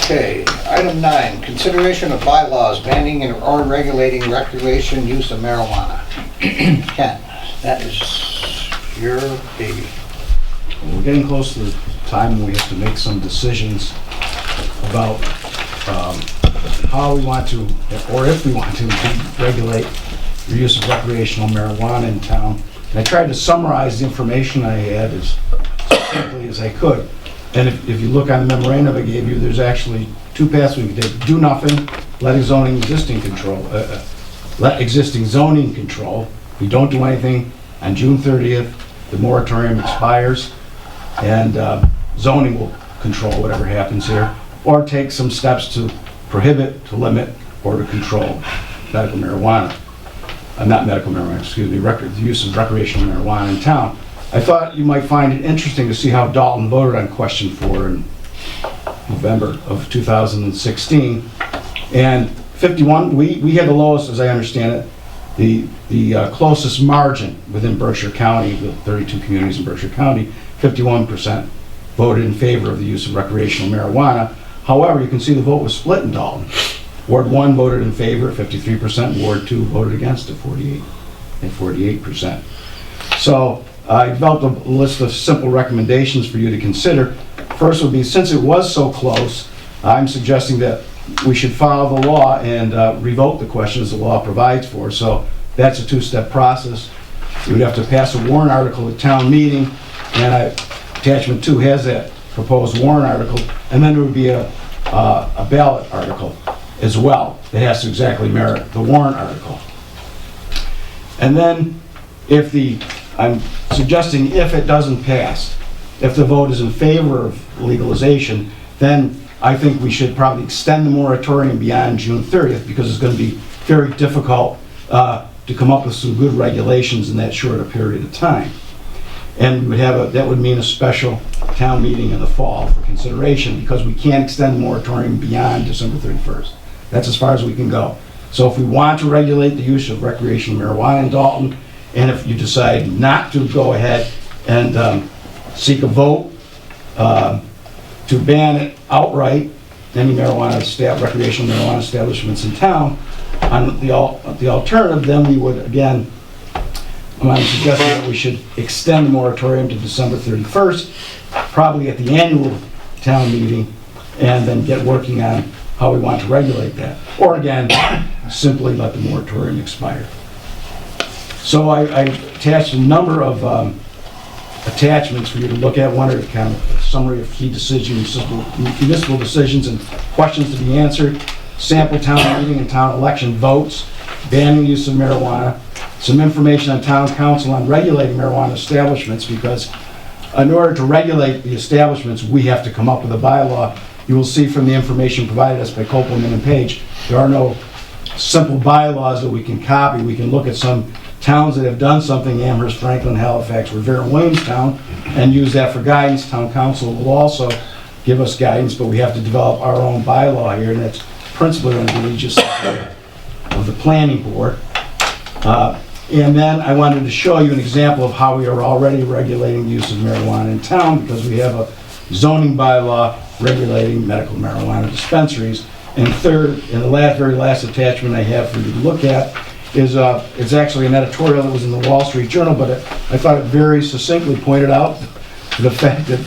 Okay, item 9, consideration of bylaws banning or regulating recreation use of marijuana. Ken, that is your baby.
We're getting close to the time when we have to make some decisions about how we want to, or if we want to, regulate the use of recreational marijuana in town. And I tried to summarize the information I had as simply as I could. And if you look on the memorandum I gave you, there's actually 2 paths we can take. Do nothing, let existing zoning control. If we don't do anything, on June 30th, the moratorium expires, and zoning will control whatever happens here, or take some steps to prohibit, to limit, or to control medical marijuana. Not medical marijuana, excuse me, the use of recreational marijuana in town. I thought you might find it interesting to see how Dalton voted on question 4 in November of 2016. And 51, we had the lowest, as I understand it, the closest margin within Berkshire County, the 32 communities in Berkshire County, 51% voted in favor of the use of recreational marijuana. However, you can see the vote was split in Dalton. Ward 1 voted in favor, 53%, Ward 2 voted against at 48%. So I developed a list of simple recommendations for you to consider. First would be, since it was so close, I'm suggesting that we should follow the law and revoke the question as the law provides for. So that's a two-step process. You would have to pass a warrant article at town meeting, and attachment 2 has that proposed warrant article, and then there would be a ballot article as well that has to exactly mirror the warrant article. And then I'm suggesting if it doesn't pass, if the vote is in favor of legalization, then I think we should probably extend the moratorium beyond June 30th, because it's going to be very difficult to come up with some good regulations in that short a period of time. And we would have that would mean a special town meeting in the fall for consideration, because we can't extend the moratorium beyond December 31st. That's as far as we can go. So if we want to regulate the use of recreational marijuana in Dalton, and if you decide not to go ahead and seek a vote to ban it outright, any recreational marijuana establishments in town, on the alternative, then we would, again, I'm suggesting that we should extend the moratorium to December 31st, probably at the annual town meeting, and then get working on how we want to regulate that. Or again, simply let the moratorium expire. So I attached a number of attachments for you to look at. One are kind of a summary of key decisions, municipal decisions and questions to be answered, sample town meeting and town election votes, banning the use of marijuana, some information on town council on regulating marijuana establishments, because in order to regulate the establishments, we have to come up with a bylaw. You will see from the information provided us by Copeland and Page, there are no simple bylaws that we can copy. We can look at some towns that have done something, Amherst, Franklin, Halifax, Revere, and Williamstown, and use that for guidance. Town council will also give us guidance, but we have to develop our own bylaw here, and that's principally going to be just of the planning board. And then I wanted to show you an example of how we are already regulating the use of marijuana in town, because we have a zoning bylaw regulating medical marijuana dispensaries. And third, and the very last attachment I have for you to look at is it's actually an editorial that was in the Wall Street Journal, but I thought it very succinctly pointed out the fact that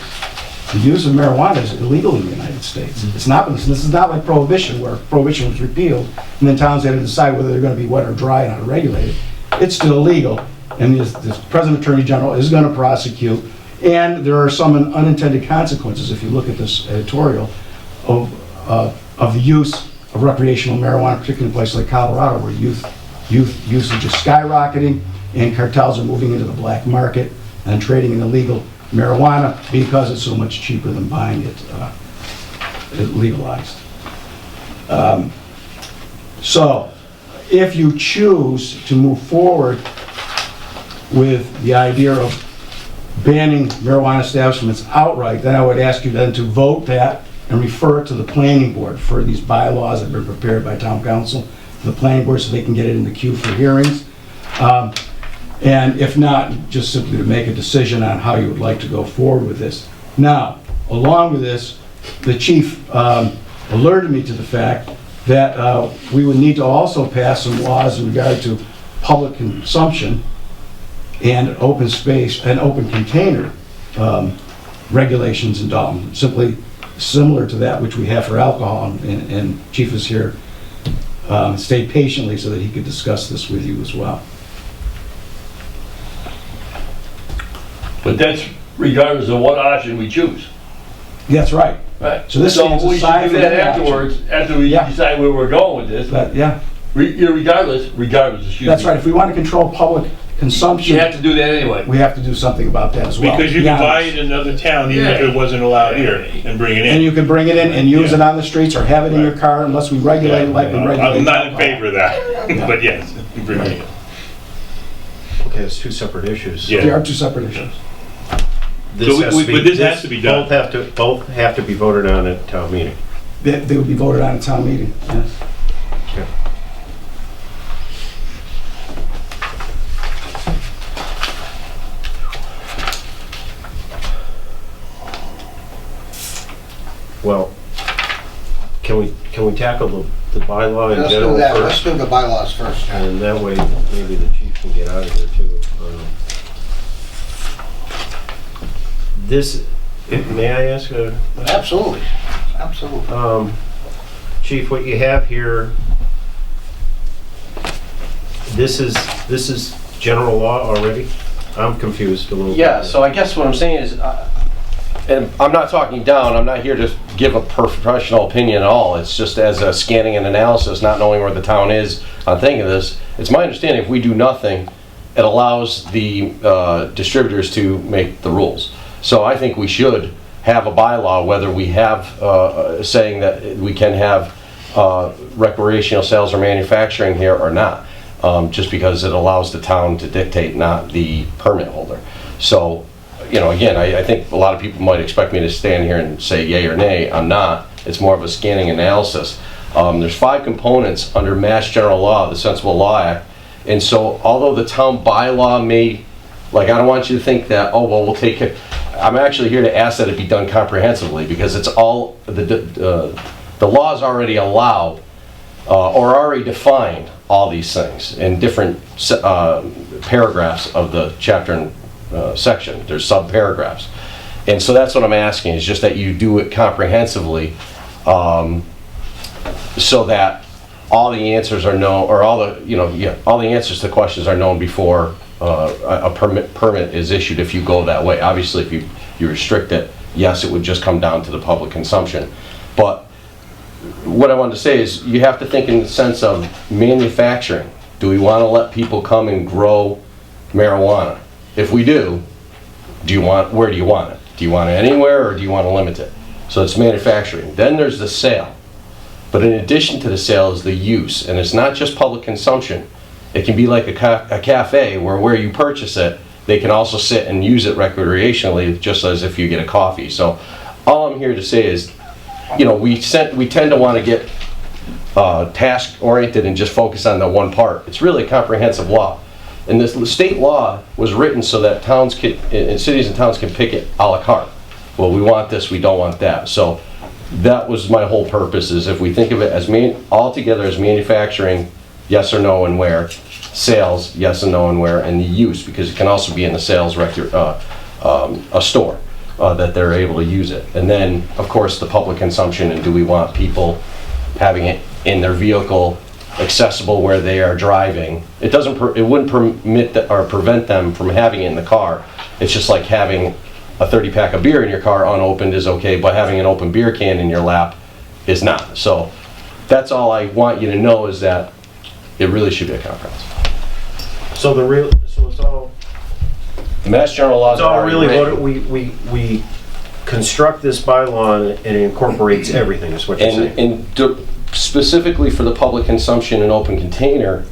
the use of marijuana is illegal in the United States. It's not. This is not like Prohibition, where Prohibition was repealed, and then towns had to decide whether they're going to be wet or dry and how to regulate it. It's still illegal, and the President Attorney General is going to prosecute, and there are some unintended consequences, if you look at this editorial, of the use of recreational marijuana, particularly in places like Colorado, where youth usage is skyrocketing, and cartels are moving into the black market and trading in illegal marijuana because it's so much cheaper than buying it legalized. So if you choose to move forward with the idea of banning marijuana establishments outright, then I would ask you then to vote that and refer it to the planning board for these bylaws that have been prepared by town council, to the planning board, so they can get it in the queue for hearings. And if not, just simply to make a decision on how you would like to go forward with this. Now, along with this, the chief alerted me to the fact that we would need to also pass some laws in regard to public consumption and open space and open container regulations in Dalton, simply similar to that which we have for alcohol, and Chief is here, stayed patiently so that he could discuss this with you as well.
But that's regardless of what option we choose.
That's right.
Right.
So this
So
is
we should do that afterwards, after we decide where we're going with this.
But, yeah.
Regardless, excuse me.
That's right. If we want to control public consumption,
You have to do that anyway.
we have to do something about that as well.
Because you
Yeah.
can buy it in another town even if it wasn't allowed here and bring it in.
And you can bring it in and use it on the streets or have it in your car unless we regulate it like we regulate.
I'm not in
alcohol.
favor of that, but yes, you bring it in.
Okay, it's two separate issues.
Yeah.
They are two separate issues.
This
So
has to be-
but this has to be done.
Both have to be voted on at town meeting.
They would be voted on at town meeting, yes.
Okay. can we tackle the bylaw in
Let's
general
do that,
first?
let's do the bylaws first.
And that way, maybe the chief can get out of here too. This, may I ask a question?
Absolutely, absolutely.
Chief, what you have here, this is general law already? I'm confused a little bit.
Yeah, so I guess what I'm saying is, and I'm not talking down, I'm not here to give a professional opinion at all. It's just as a scanning and analysis, not knowing where the town is on thinking of this. It's my understanding if we do nothing, it allows the distributors to make the rules. So I think we should have a bylaw, whether we have saying that we can have recreational sales or manufacturing here or not, just because it allows the town to dictate, not the permit holder. So, you know, again, I think a lot of people might expect me to stand here and say yay or nay. I'm not. It's more of a scanning analysis. There's 5 components under Mass General Law, the Sensible Law Act, and so although the town bylaw may, like, I don't want you to think that, oh, well, we'll take it. I'm actually here to ask that it be done comprehensively, because it's all, the laws already allow or already define all these things in different paragraphs of the chapter and section. There's sub-paragraphs. And so that's what I'm asking, is just that you do it comprehensively, so that all the answers are known, or all the answers to questions are known before a permit is issued, if you go that way. Obviously, if you restrict it, yes, it would just come down to the public consumption. But what I wanted to say is, you have to think in the sense of manufacturing. Do we want to let people come and grow marijuana? If we do, where do you want it? Do you want it anywhere, or do you want to limit it? So it's manufacturing. Then there's the sale. But in addition to the sale is the use, and it's not just public consumption. It can be like a cafe where you purchase it, they can also sit and use it recreationally, just as if you get a coffee. So all I'm here to say is, you know, we tend to want to get task-oriented and just focus on the one part. It's really a comprehensive law. And this state law was written so that cities and towns can pick it a la carte. Well, we want this, we don't want that. So that was my whole purpose, is if we think of it as altogether as manufacturing, yes or no and where, sales, yes and no and where, and the use, because it can also be in the sales record, a store, that they're able to use it. And then, of course, the public consumption, and do we want people having it in their vehicle, accessible where they are driving. It wouldn't permit or prevent them from having it in the car. It's just like having a 30-pack of beer in your car unopened is okay, but having an open beer can in your lap is not. So that's all I want you to know, is that it really should be a comprehensive.
So it's all.
The Mass General Laws.
It's all really what we construct this bylaw, and it incorporates everything. Is what you're saying.
And specifically for the public consumption and open container,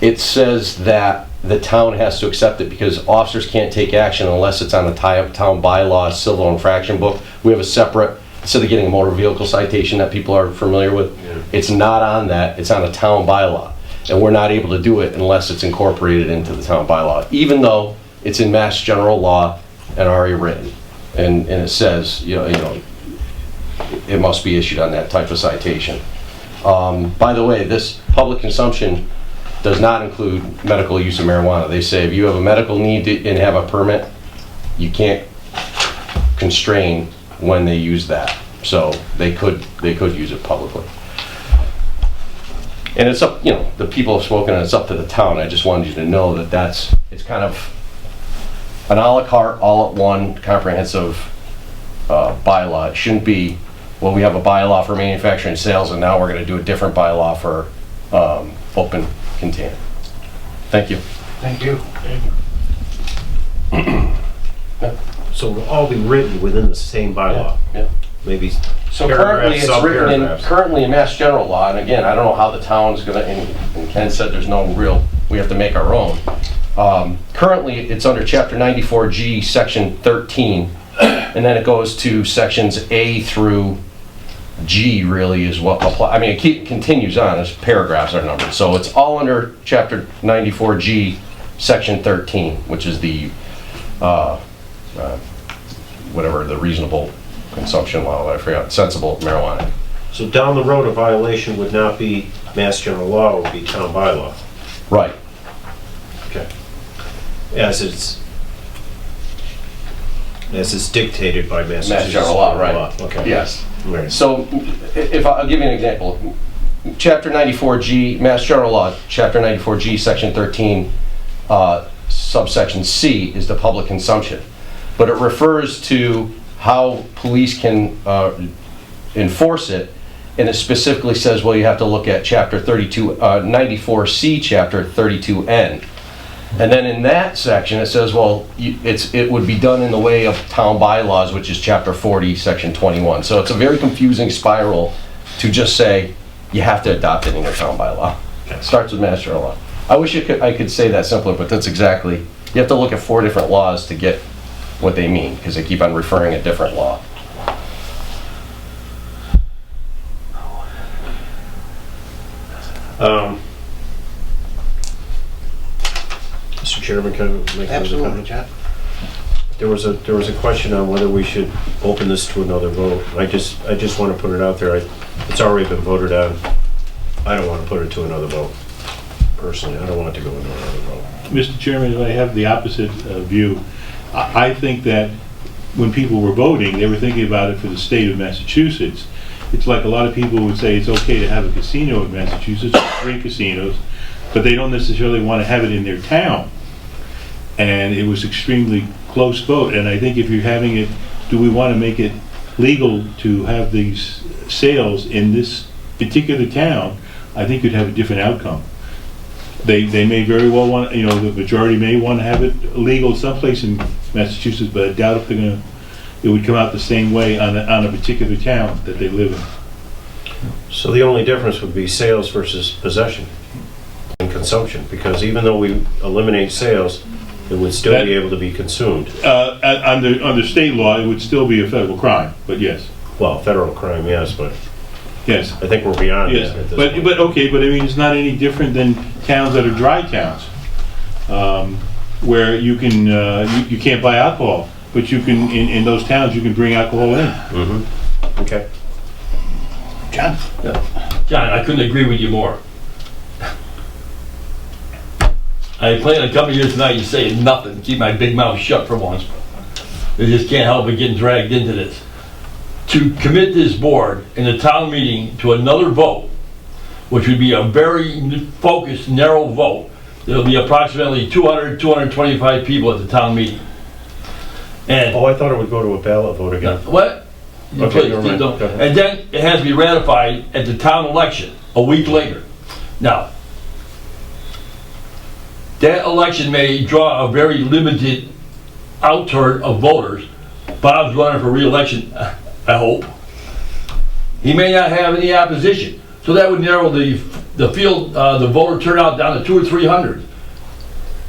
it says that the town has to accept it, because officers can't take action unless it's on a town bylaw civil infraction book. We have a separate, instead of getting a motor vehicle citation that people are familiar with, it's not on that, it's on a town bylaw. And we're not able to do it unless it's incorporated into the town bylaw, even though it's in Mass General Law and already written. And it says, you know, it must be issued on that type of citation. By the way, this public consumption does not include medical use of marijuana. They say if you have a medical need and have a permit, you can't constrain when they use that. So they could use it publicly. And it's up, you know, the people have spoken, and it's up to the town. I just wanted you to know that it's kind of an a la carte, all at one comprehensive bylaw. It shouldn't be, well, we have a bylaw for manufacturing and sales, and now we're going to do a different bylaw for open container. Thank you.
Thank you.
So it'll all be written within the same bylaw.
Yeah.
Maybe.
So currently it's written currently in Mass General Law, and again, I don't know how the town's gonna, and Ken said there's no real, we have to make our own. Currently it's under Chapter 94G, Section 13, and then it goes to Sections A through G really is what apply. I mean, it continues on as paragraphs are numbered. So it's all under Chapter 94G, Section 13, which is the, whatever, the reasonable consumption law, I forgot, sensible marijuana.
So down the road, a violation would not be Mass General Law, it would be town bylaw.
Right.
Okay. As it's dictated by Massachusetts.
Mass General Law, right.
Okay.
Yes.
Right.
So if I'll give you an example. Chapter 94G, Mass General Law, Chapter 94G, Section 13, subsection C is the public consumption. But it refers to how police can enforce it, and it specifically says, well, you have to look at Chapter 94C, Chapter 32N. And then in that section, it says, well, it would be done in the way of town bylaws, which is Chapter 40, Section 21. So it's a very confusing spiral to just say, you have to adopt it in your town bylaw. It starts with Mass General Law. I wish I could say that simpler, but that's exactly, you have to look at 4 different laws to get what they mean, because they keep on referring a different law.
Mr. Chairman, can I make another
Absolutely,
comment?
John.
There was a question on whether we should open this to another vote. I just want to put it out there. It's already been voted on. I don't want to put it to another vote. Personally, I don't want it to go into another vote.
Mr. Chairman, I have the opposite view. I think that when people were voting, they were thinking about it for the state of Massachusetts. It's like a lot of people would say it's okay to have a casino in Massachusetts, 3 casinos, but they don't necessarily want to have it in their town. And it was extremely close vote. And I think if you're having it, do we want to make it legal to have these sales in this particular town? I think you'd have a different outcome. They may very well want, the majority may want to have it legal someplace in Massachusetts, but I doubt if it would come out the same way on a particular town that they live in.
So the only difference would be sales versus possession and consumption, because even though we eliminate sales, it would still be able to be consumed.
Under state law, it would still be a federal crime, but yes.
Well, federal crime, yes, but
yes,
I think we're beyond
yes.
that at this
But
point.
okay, but I mean, it's not any different than towns that are dry towns, where you can you can't buy alcohol, but you can in those towns you can bring alcohol in.
Mm-hmm. Okay.
John?
John, I couldn't agree with you more. I plan on coming here tonight and saying nothing, keep my big mouth shut for once. I just can't help but getting dragged into this. To commit this board in a town meeting to another vote, which would be a very focused, narrow vote, there'll be approximately 200, 225 people at the town meeting. And
Oh, I thought it would go to a ballot vote again.
what?
Okay,
Please,
never mind.
don't.
Go ahead.
And then it has to be ratified at the town election a week later. Now, that election may draw a very limited outturn of voters. Bob's running for re-election, I hope. He may not have any opposition. So that would narrow the field, the voter turnout down to 200 or 300.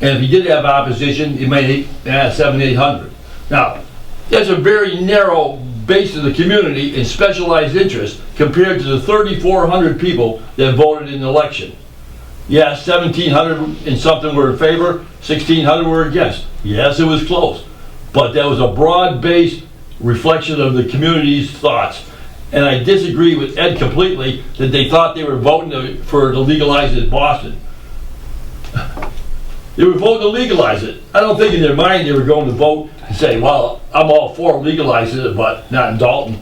And if he did have opposition, he may have 700, 800. Now, that's a very narrow base of the community in specialized interest compared to the 3,400 people that voted in the election. Yes, 1,700 and something were in favor, 1,600 were against. Yes, it was close. But that was a broad-based reflection of the community's thoughts. And I disagree with Ed completely that they thought they were voting to legalize it in Boston. They were voting to legalize it. I don't think in their mind they were going to vote and say, well, I'm all for legalizing it, but not in Dalton.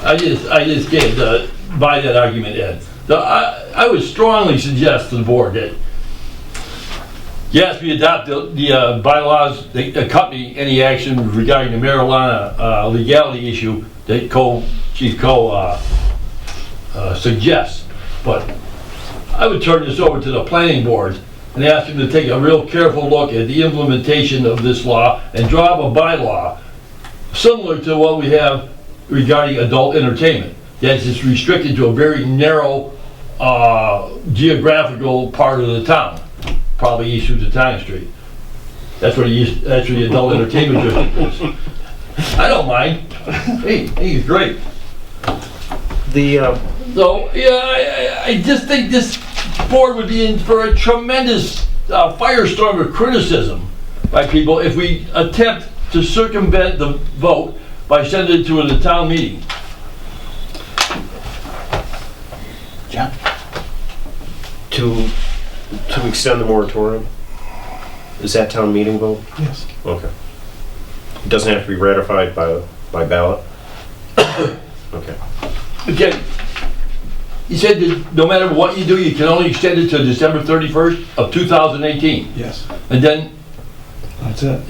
I just can't buy that argument, Ed. So I would strongly suggest to the board that, yes, we adopt the bylaws that accompany any action regarding the marijuana legality issue that Chief Coe suggests. But I would turn this over to the planning board and ask them to take a real careful look at the implementation of this law and draw up a bylaw similar to what we have regarding adult entertainment. That's just restricted to a very narrow geographical part of the town, probably east of Time Street. That's where the adult entertainment district is. I don't mind. Hey, he's great. So yeah, I just think this board would be in for a tremendous firestorm of criticism by people if we attempt to circumvent the vote by sending it to the town meeting.
To extend the moratorium? Is that town meeting vote?
Yes.
Okay. It doesn't have to be ratified by ballot? Okay.
Again, you said that no matter what you do, you can only extend it to December 31st of 2018.
Yes,
And then,
that's it.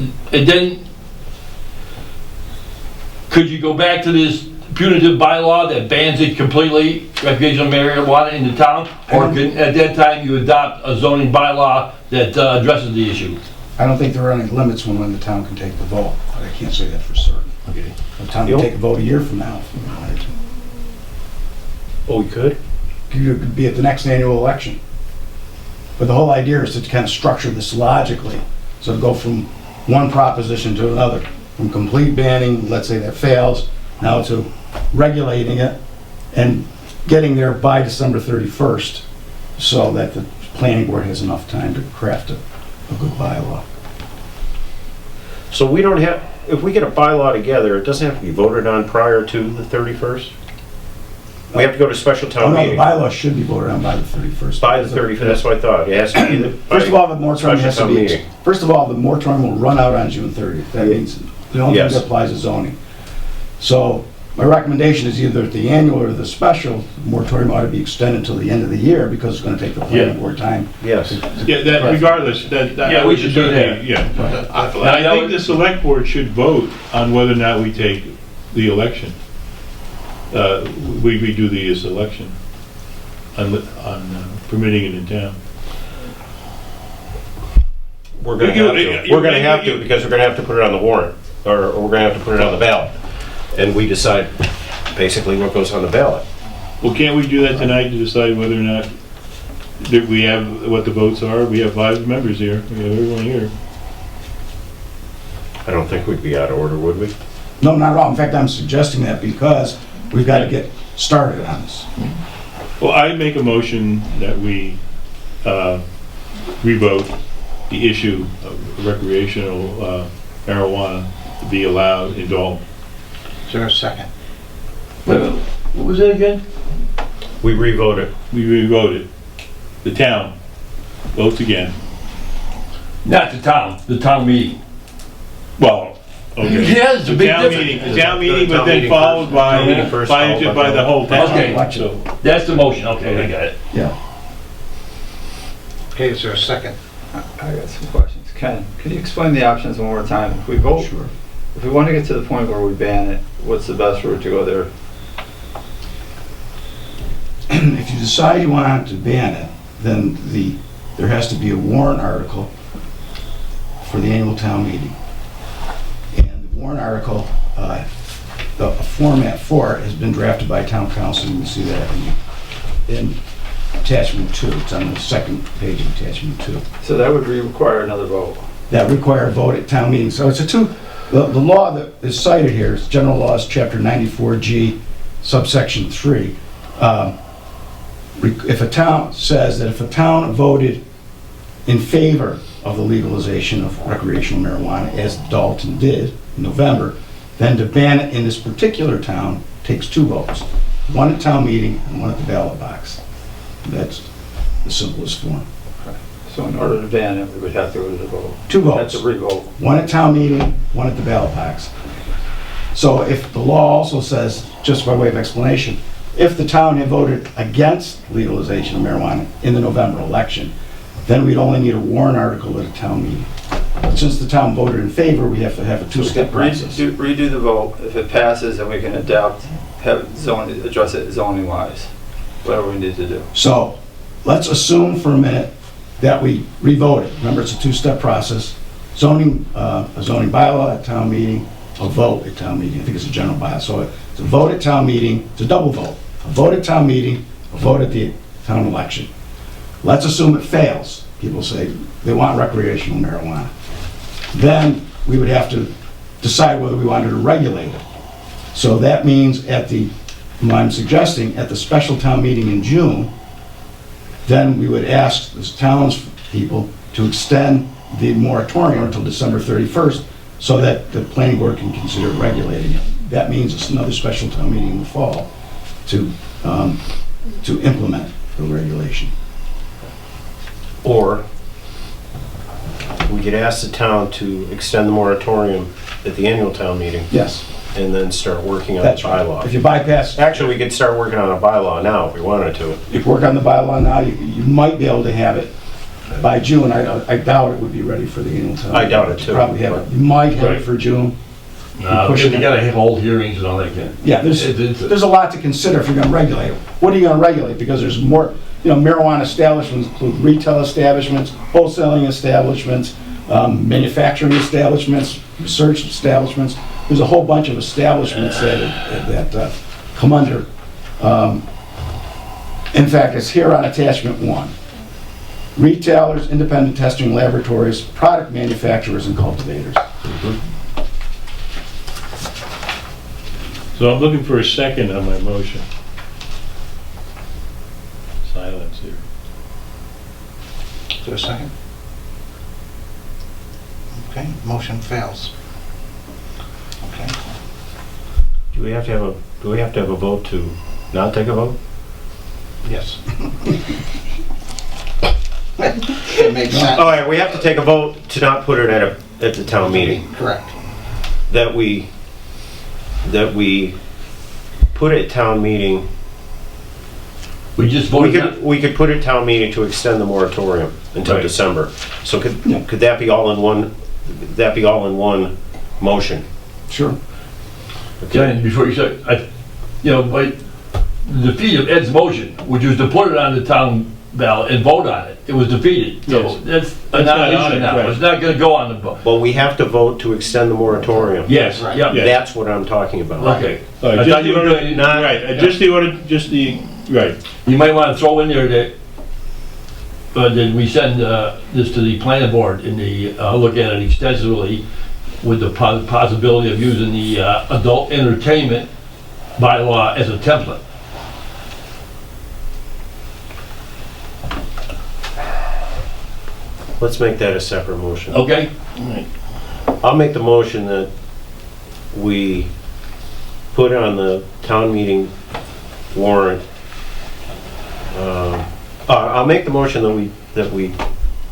could you go back to this punitive bylaw that bans it completely, recreational marijuana in the town? Or can, at that time, you adopt a zoning bylaw that addresses the issue?
I don't think there are any limits when the town can take the vote, but I can't say that for certain.
Okay.
The town can take a vote a year from now if we wanted to.
Oh, we could?
You could be at the next annual election. But the whole idea is to kind of structure this logically. So to go from one proposition to another, from complete banning, let's say that fails, now to regulating it and getting there by December 31st so that the planning board has enough time to craft a good bylaw.
So we don't have, if we get a bylaw together, it doesn't have to be voted on prior to the 31st? We have to go to special
Oh,
town
no, the
meeting?
bylaw should be voted on by the 31st.
By the 31st, that's what I thought. It has to be the...
First of all, the moratorium has to
special town
be,
meeting.
first of all, the moratorium will run out on June 30th. That means the only thing
Yes.
that applies is zoning. So my recommendation is either at the annual or the special, the moratorium ought to be extended until the end of the year because it's going to take the planning board time.
Yes.
Yeah, that regardless, that.
Yeah, we should do that.
Yeah.
Now,
I think the select board should vote on whether or not we take the election. We redo the election on permitting it in town.
We're gonna have to. We're gonna have to, because we're gonna have to put it on the warrant, or we're gonna have to put it on the ballot. And we decide basically what goes on the ballot.
Well, can't we do that tonight to decide whether or not that we have, what the votes are? We have 5 members here, we have everyone here.
I don't think we'd be out of order, would we?
No, not at all. In fact, I'm suggesting that because we've got to get started on this.
Well, I make a motion that we revote the issue of recreational marijuana to be allowed in Dalton.
Is there a second?
What was that again?
We revote it.
We revote it. The town votes again.
Not the town meeting.
Well, okay.
Yeah, it's a big difference.
The town meeting, but
Town
then
meeting
followed
first. Town meeting first, followed by
by the whole town.
Okay.
So,
That's the motion, okay, I got it.
Yeah.
Okay, is there a second?
I got some questions. Ken, can you explain the options one more time? If we vote, if we want to get to the point where we ban it, what's the best route to go there?
If you decide you want to ban it, then there has to be a warrant article for the annual town meeting. And the warrant article, the format for it has been drafted by town council. You can see that in attachment 2. It's on the second page of attachment 2.
So that would require another vote.
That require a vote at town meeting. So it's the law that is cited here is General Laws, Chapter 94G, subsection 3. If a town says that if a town voted in favor of the legalization of recreational marijuana, as Dalton did in November, then to ban it in this particular town takes 2 votes. One at town meeting and one at the ballot box. That's the simplest form.
So in order to ban it, we would have to go to the vote.
2 votes.
That's a revote.
One at town meeting, one at the ballot box. So if the law also says, just by way of explanation, if the town had voted against legalization of marijuana in the November election, then we'd only need a warrant article at a town meeting. But since the town voted in favor, we have to have a 2-step process.
Redo the vote. If it passes, then we can adopt, address it zoning wise, whatever we need to do.
So let's assume for a minute that we revote it. Remember, it's a 2-step process. Zoning, a zoning bylaw at town meeting, a vote at town meeting. I think it's a general bylaw. So it's a vote at town meeting, it's a double vote. A vote at town meeting, a vote at the town election. Let's assume it fails. People say they want recreational marijuana. Then we would have to decide whether we wanted to regulate it. So that means I'm suggesting at the special town meeting in June, then we would ask the townspeople to extend the moratorium until December 31st so that the planning board can consider regulating it. That means it's another special town meeting in the fall to implement the regulation.
Or we could ask the town to extend the moratorium at the annual town meeting
Yes,
and then start working on the
that's right.
bylaw.
If you bypass,
Actually, we could start working on a bylaw now if we wanted to.
if you work on the bylaw now, you might be able to have it by June. I doubt it would be ready for the annual town.
I doubt it too.
Probably have it, you might have it
Right.
for June.
Because you gotta have hold hearings and all that kind of.
Yeah, there's a lot to consider if you're gonna regulate. What are you gonna regulate? Because there's more, marijuana establishments include retail establishments, wholesaling establishments, manufacturing establishments, research establishments. There's a whole bunch of establishments that come under. In fact, it's here on attachment 1. Retailers, independent testing laboratories, product manufacturers, and cultivators.
So I'm looking for a second on my motion. Silence here.
Is there a second? Okay, motion fails. Okay.
Do we have to have a vote to not take a vote?
Yes. It makes sense.
All right, we have to take a vote to not put it at the town meeting.
Correct.
That we put it at town meeting.
We just voted.
We could put it at town meeting to extend the moratorium until
Right.
December. So could that be all in one? That be all in one motion?
Sure.
Ken, before you say, by the defeat of Ed's motion, which was to put it on the town ballot and vote on it, it was defeated. So
Yes.
that's
That's
not
not
an
on
issue
it,
now.
right.
It's not gonna go on the vote.
Well, we have to vote to extend the moratorium.
Yes,
Right.
yep.
Yeah.
That's what I'm talking about.
Okay.
All right,
I
just
thought you
the
were
order,
doing-
right, just the, right.
You might wanna throw in there that we send this to the planning board and look at it extensively with the possibility of using the adult entertainment bylaw as a template.
Let's make that a separate motion.
Okay?
I'll make the motion that we put on the town meeting warrant. I'll make the motion that we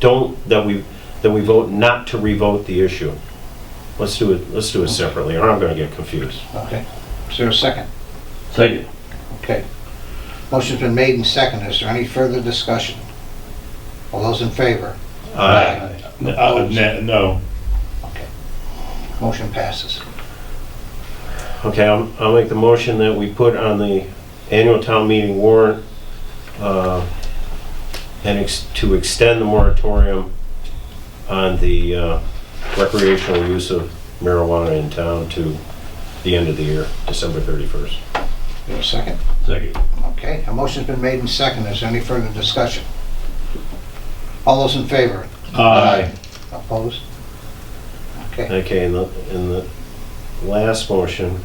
vote not to revote the issue. Let's do it separately, or I'm gonna get confused.
Okay. Is there a second?
Second.
Okay. Motion's been made and seconded. Is there any further discussion? All those in favor?
Aye.
No.
Okay. Motion passes.
Okay, I'll make the motion that we put on the annual town meeting warrant to extend the moratorium on the recreational use of marijuana in town to the end of the year, December 31st.
Is there a second?
Second.
Okay. A motion's been made and seconded. Is there any further discussion? All those in favor?
Aye.
Opposed? Okay.
Okay, in the last motion,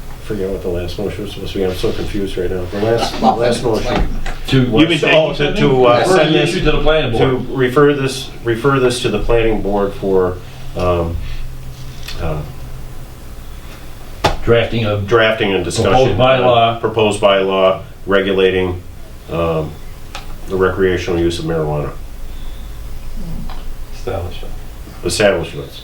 I forget what the last motion was supposed to be. I'm so confused right now. The last motion.
You've
been
to
taking
refer
send
the
this
issue to the planning
to
board.
refer this to the planning board for
Drafting of
drafting and discussion.
Proposed bylaw.
Proposed bylaw regulating the recreational use of marijuana. Establishments.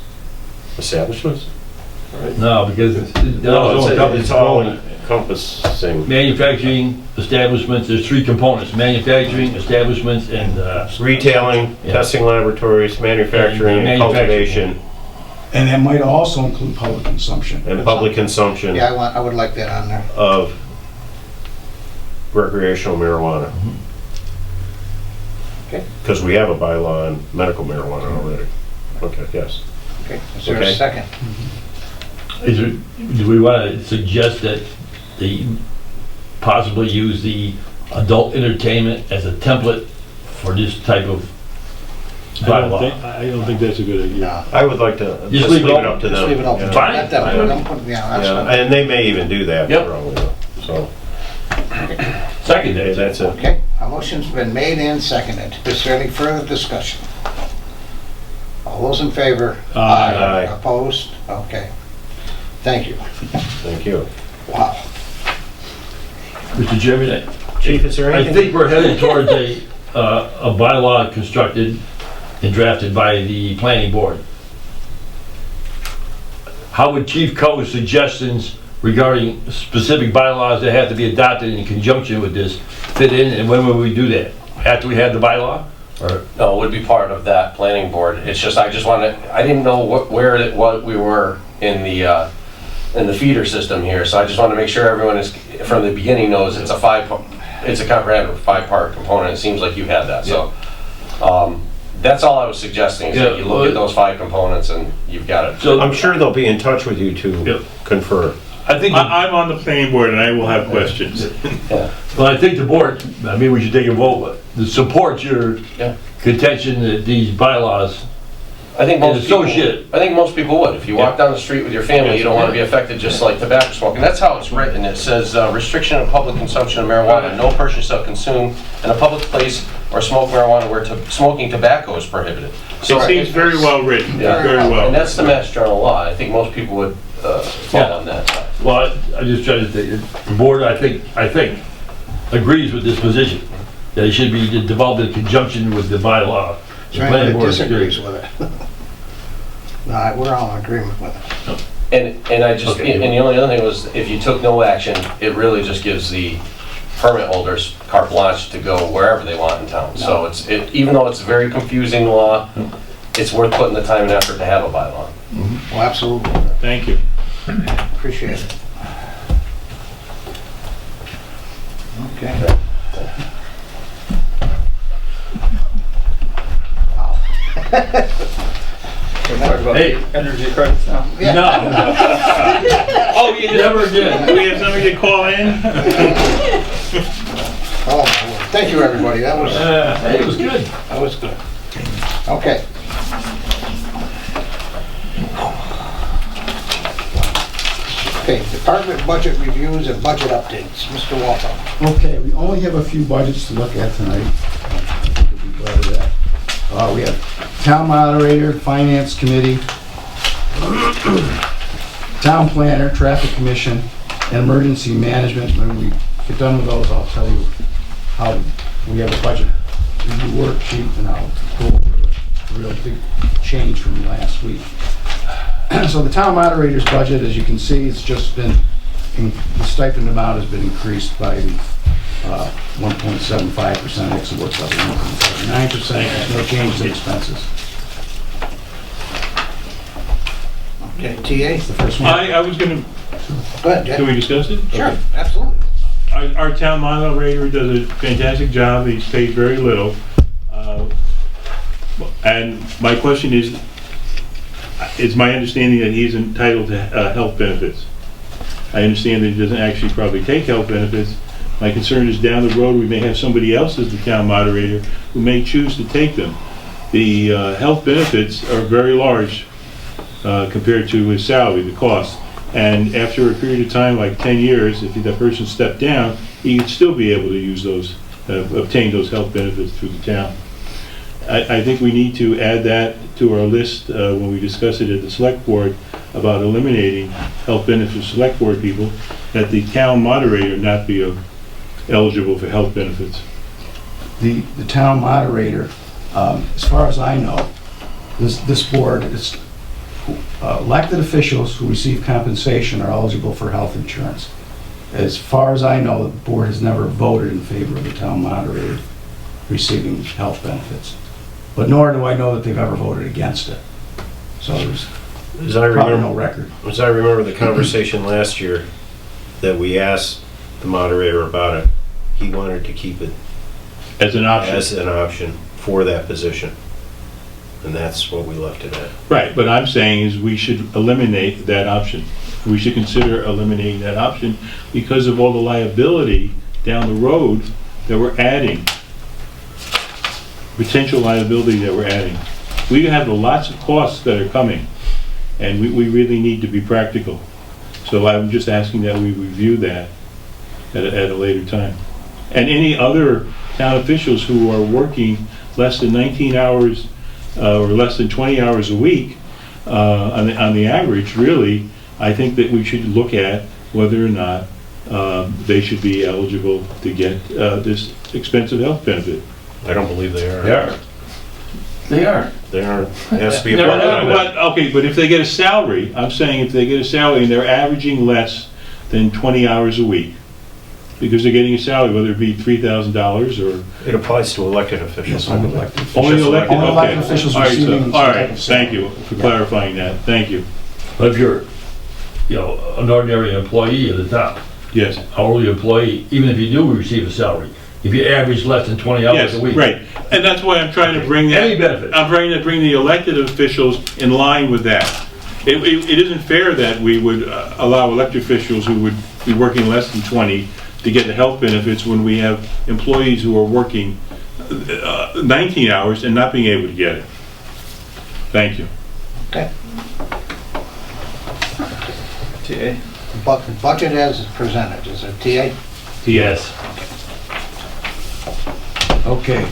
No, because
It's all encompassing.
manufacturing establishments, there's three components: manufacturing, establishments, and
Retailing,
Yeah.
testing laboratories, manufacturing, and
Manufacturing.
cultivation,
And that might also include public consumption.
and public consumption
Yeah, I would like that on there.
of recreational marijuana.
Okay.
Because we have a bylaw on medical marijuana already. Okay, yes.
Okay. Is there a
Okay.
second?
do we want to suggest that they possibly use the adult entertainment as a template for this type of bylaw?
I don't think that's a good idea.
No.
I would like to just leave it up to them.
Just leave it open.
Yeah.
Fine.
Let them- don't put- Yeah, that's
Yeah,
fine.
and they may even do that.
Yep.
for all we know. So,
Second,
okay, that's it.
Okay, a motion's been made and seconded. Is there any further discussion? All those in favor?
Aye.
Opposed? Okay. Thank you.
Thank you.
Wow.
Mr. Chairman,
Chief, is there
I
anything?
think we're headed towards a a bylaw constructed and drafted by the planning board, how would Chief Coe's suggestions regarding specific bylaws that have to be adopted in conjunction with this fit in, and when would we do that? After we have the bylaw? Or
No, it would be part of that planning board. It's just, I just wanted, I didn't know what we were in the feeder system here, so I just wanted to make sure everyone is, from the beginning, knows it's a comprehensive 5-part component. It seems like you had that, so. That's all I was suggesting, is that you look at those 5 components and you've got it.
So I'm sure they'll be in touch with you to confer.
I think,
I'm on the planning board and I will have questions.
well, I think the board, maybe we should take a vote, to support your contention that these bylaws,
I think most people would. If you walk
Yeah.
down the street with your family, you don't want to be affected just like tobacco smoking. That's how it's written. It says restriction of public consumption of marijuana. No person shall consume in a public place or smoke marijuana where smoking tobacco is prohibited.
So it seems very well written, very well.
And that's the Mass General law. I think most people would fall on that side.
well, I just try to think, the board, I think, agrees with this position, that it should be developed in conjunction with the bylaw.
Is there anyone that disagrees with it? No, we're all in agreement with it.
And I just, and the only other thing was, if you took no action, it really just gives the permit holders carte blanche to go wherever they want in town. So it's, even though it's a very confusing law, it's worth putting the time and effort to have a bylaw.
Well, absolutely.
Thank you.
Appreciate it. Okay.
We're talking about
Hey.
energy credits now.
No. Oh, you never again.
Do we have somebody to call in?
Oh, thank you, everybody. That was,
Hey, it was good.
that was good. Okay. Okay, department budget reviews and budget updates. Mr. Walter.
Okay, we only have a few budgets to look at tonight. I think we'll be glad of that. We have town moderator, finance committee, town planner, traffic commission, and emergency management. When we get done with those, I'll tell you how we have a budget review worksheet, and I'll go over the real big change from last week. So the town moderator's budget, as you can see, it's just been, the stipend amount has been increased by the 1.75%, actually works out to 1.79%, there's no change in expenses.
Okay, TA?
The first one.
I was gonna,
Go ahead, Jeff.
can we discuss it?
Sure,
Okay.
absolutely.
Our town moderator does a fantastic job, he's paid very little. And my question is, it's my understanding that he's entitled to health benefits. I understand that he doesn't actually probably take health benefits. My concern is down the road, we may have somebody else as the town moderator who may choose to take them. The health benefits are very large compared to his salary, the cost. And after a period of time, like 10 years, if that person stepped down, he would still be able to use those, obtain those health benefits through the town. I think we need to add that to our list when we discuss it at the select board about eliminating health benefits for select board people, that the town moderator not be eligible for health benefits.
The town moderator, as far as I know, this board is elected officials who receive compensation are eligible for health insurance. As far as I know, the board has never voted in favor of the town moderator receiving health benefits. But nor do I know that they've ever voted against it. So there's probably no record.
As I remember the conversation last year, that we asked the moderator about it, he wanted to keep it
As an option.
as an option for that position. And that's what we left it at.
Right, but I'm saying is we should eliminate that option. We should consider eliminating that option because of all the liability down the road that we're adding. Potential liability that we're adding. We have lots of costs that are coming, and we really need to be practical. So I'm just asking that we review that at a later time. And any other town officials who are working less than 19 hours or less than 20 hours a week on the average, really, I think that we should look at whether or not they should be eligible to get this expensive health benefit.
I don't believe they are.
They are. They are.
They are, it has to be a
No, no,
part-time.
But, okay, but if they get a salary, I'm saying if they get a salary and they're averaging less than 20 hours a week, because they're getting a salary, whether it be $3,000 or...
It applies to elected officials.
Only elected officials.
Only elected,
Only elected
okay.
officials
All right, so-
receiving some
all
type
right,
of salary.
thank you for clarifying that, thank you.
But if you're, an ordinary employee of the town,
Yes,
hourly employee, even if you do receive a salary, if you average less than 20 hours
yes,
a week.
right. And that's why I'm trying to bring that...
Any benefit.
I'm trying to bring the elected officials in line with that. It isn't fair that we would allow elected officials who would be working less than 20 to get the health benefits when we have employees who are working 19 hours and not being able to get it. Thank you.
Okay.
TA?
Budget as presented, is it TA?
Yes.
Okay.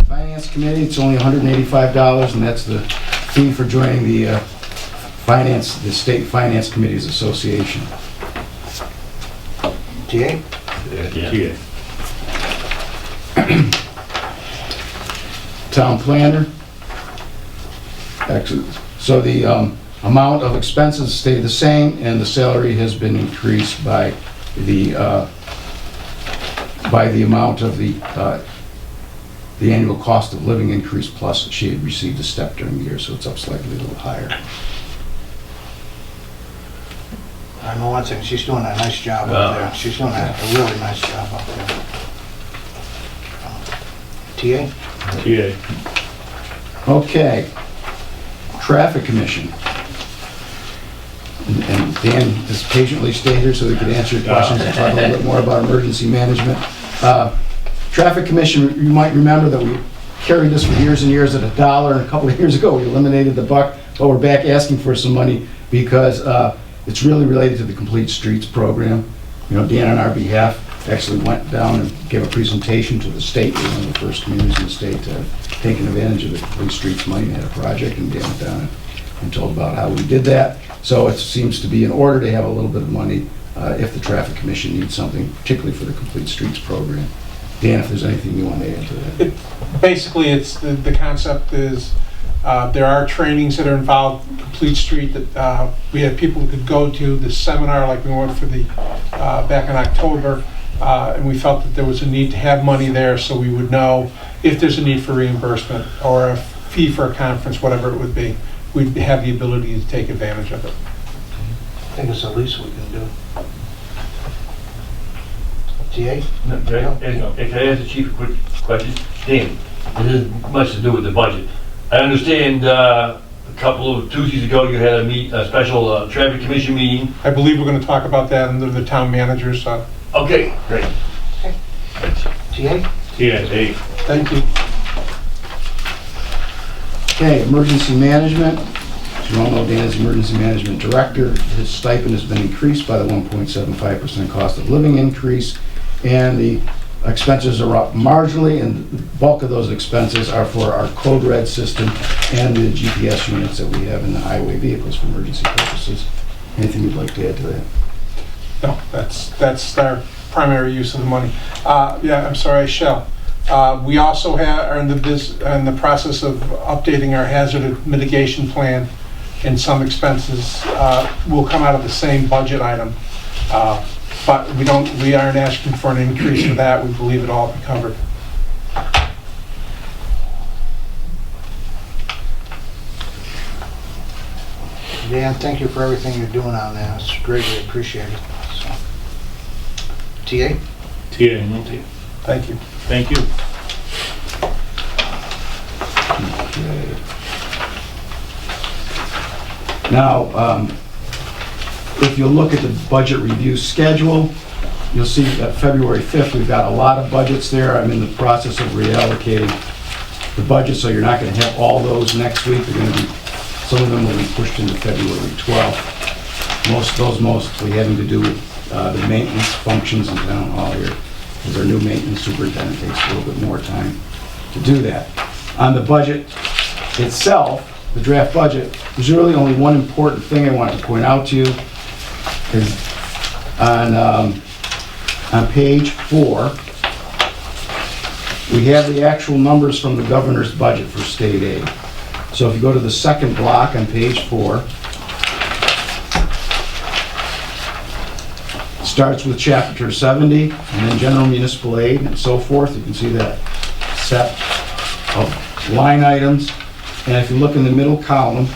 Finance Committee, it's only $185, and that's the fee for joining the State Finance Committees Association.
TA?
Yeah.
Town Planner. Actually, so the amount of expenses stay the same, and the salary has been increased by the amount of the annual cost of living increase, plus she had received a step during the year, so it's up slightly a little higher.
I know one thing, she's doing a nice job up there. She's doing a really nice job up there. TA?
TA.
Okay. Traffic Commission. And Dan has patiently stayed here so he could answer your questions and talk a little bit more about emergency management. Traffic Commission, you might remember that we carried this for years and years at $1, and a couple of years ago we eliminated the buck, but we're back asking for some money because it's really related to the Complete Streets program. Dan on our behalf actually went down and gave a presentation to the state. We were one of the first communities in the state to taking advantage of the Complete Streets money. They had a project, and Dan went down and told about how we did that. So it seems to be in order to have a little bit of money if the Traffic Commission needs something, particularly for the Complete Streets program. Dan, if there's anything you want to add to that.
Basically, it's the concept is there are trainings that are involved, Complete Street, that we have people who could go to the seminar like we went for the back in October, and we felt that there was a need to have money there so we would know if there's a need for reimbursement or a fee for a conference, whatever it would be. We'd have the ability to take advantage of it.
I think it's the least we can do. TA?
Can I ask the chief a quick question? Dan, this has much to do with the budget. I understand a couple of Tuesdays ago you had a special traffic commission meeting.
I believe we're going to talk about that under the town managers.
Okay, great.
TA?
TA.
Thank you.
Okay, emergency management. As you all know, Dan is the emergency management director. His stipend has been increased by the 1.75% cost of living increase, and the expenses are up marginally, and the bulk of those expenses are for our code red system and the GPS units that we have in the highway vehicles for emergency purposes. Anything you'd like to add to that?
No, that's our primary use of the money. Yeah, I'm sorry, I shall. We also are in the process of updating our hazard mitigation plan, and some expenses will come out of the same budget item. But we aren't asking for an increase for that. We believe it'll all be covered.
Dan, thank you for everything you're doing on that. It's greatly appreciated. So. TA?
TA.
Thank you.
Thank you.
Okay. Now, if you look at the budget review schedule, you'll see that February 5th, we've got a lot of budgets there. I'm in the process of reallocating the budget, so you're not going to have all those next week. They're going to be, some of them will be pushed into February 12th. Most of those mostly having to do with the maintenance functions in town hall here, because our new maintenance superintendent takes a little bit more time to do that. On the budget itself, the draft budget, there's really only one important thing I want to point out to you, is on page 4, we have the actual numbers from the governor's budget for state aid. So if you go to the second block on page 4, it starts with chapter 70 and then general municipal aid and so forth. You can see that set of line items. And if you look in the middle column,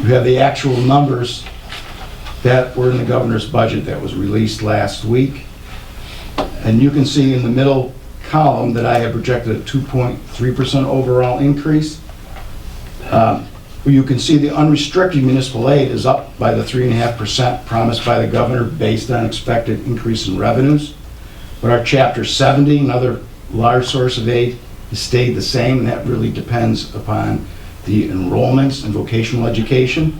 you have the actual numbers that were in the governor's budget that was released last week. And you can see in the middle column that I have projected a 2.3% overall increase. You can see the unrestricted municipal aid is up by the 3.5% promised by the governor based on expected increase in revenues. But our chapter 70, another large source of aid, has stayed the same, and that really depends upon the enrollments in vocational education.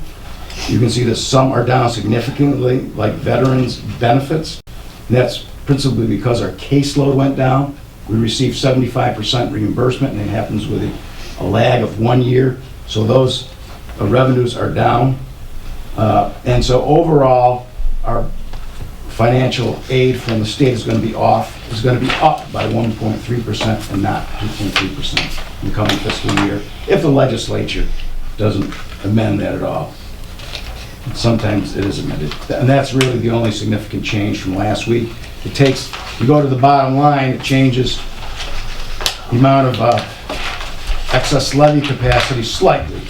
You can see that some are down significantly, like veterans benefits. And that's principally because our caseload went down. We received 75% reimbursement, and it happens with a lag of 1 year. So those revenues are down. And so overall, our financial aid from the state is going to be up by 1.3% and not 2.3% in the coming fiscal year, if the legislature doesn't amend that at all. Sometimes it is amended. And that's really the only significant change from last week. It takes, you go to the bottom line, it changes the amount of excess levy capacity slightly.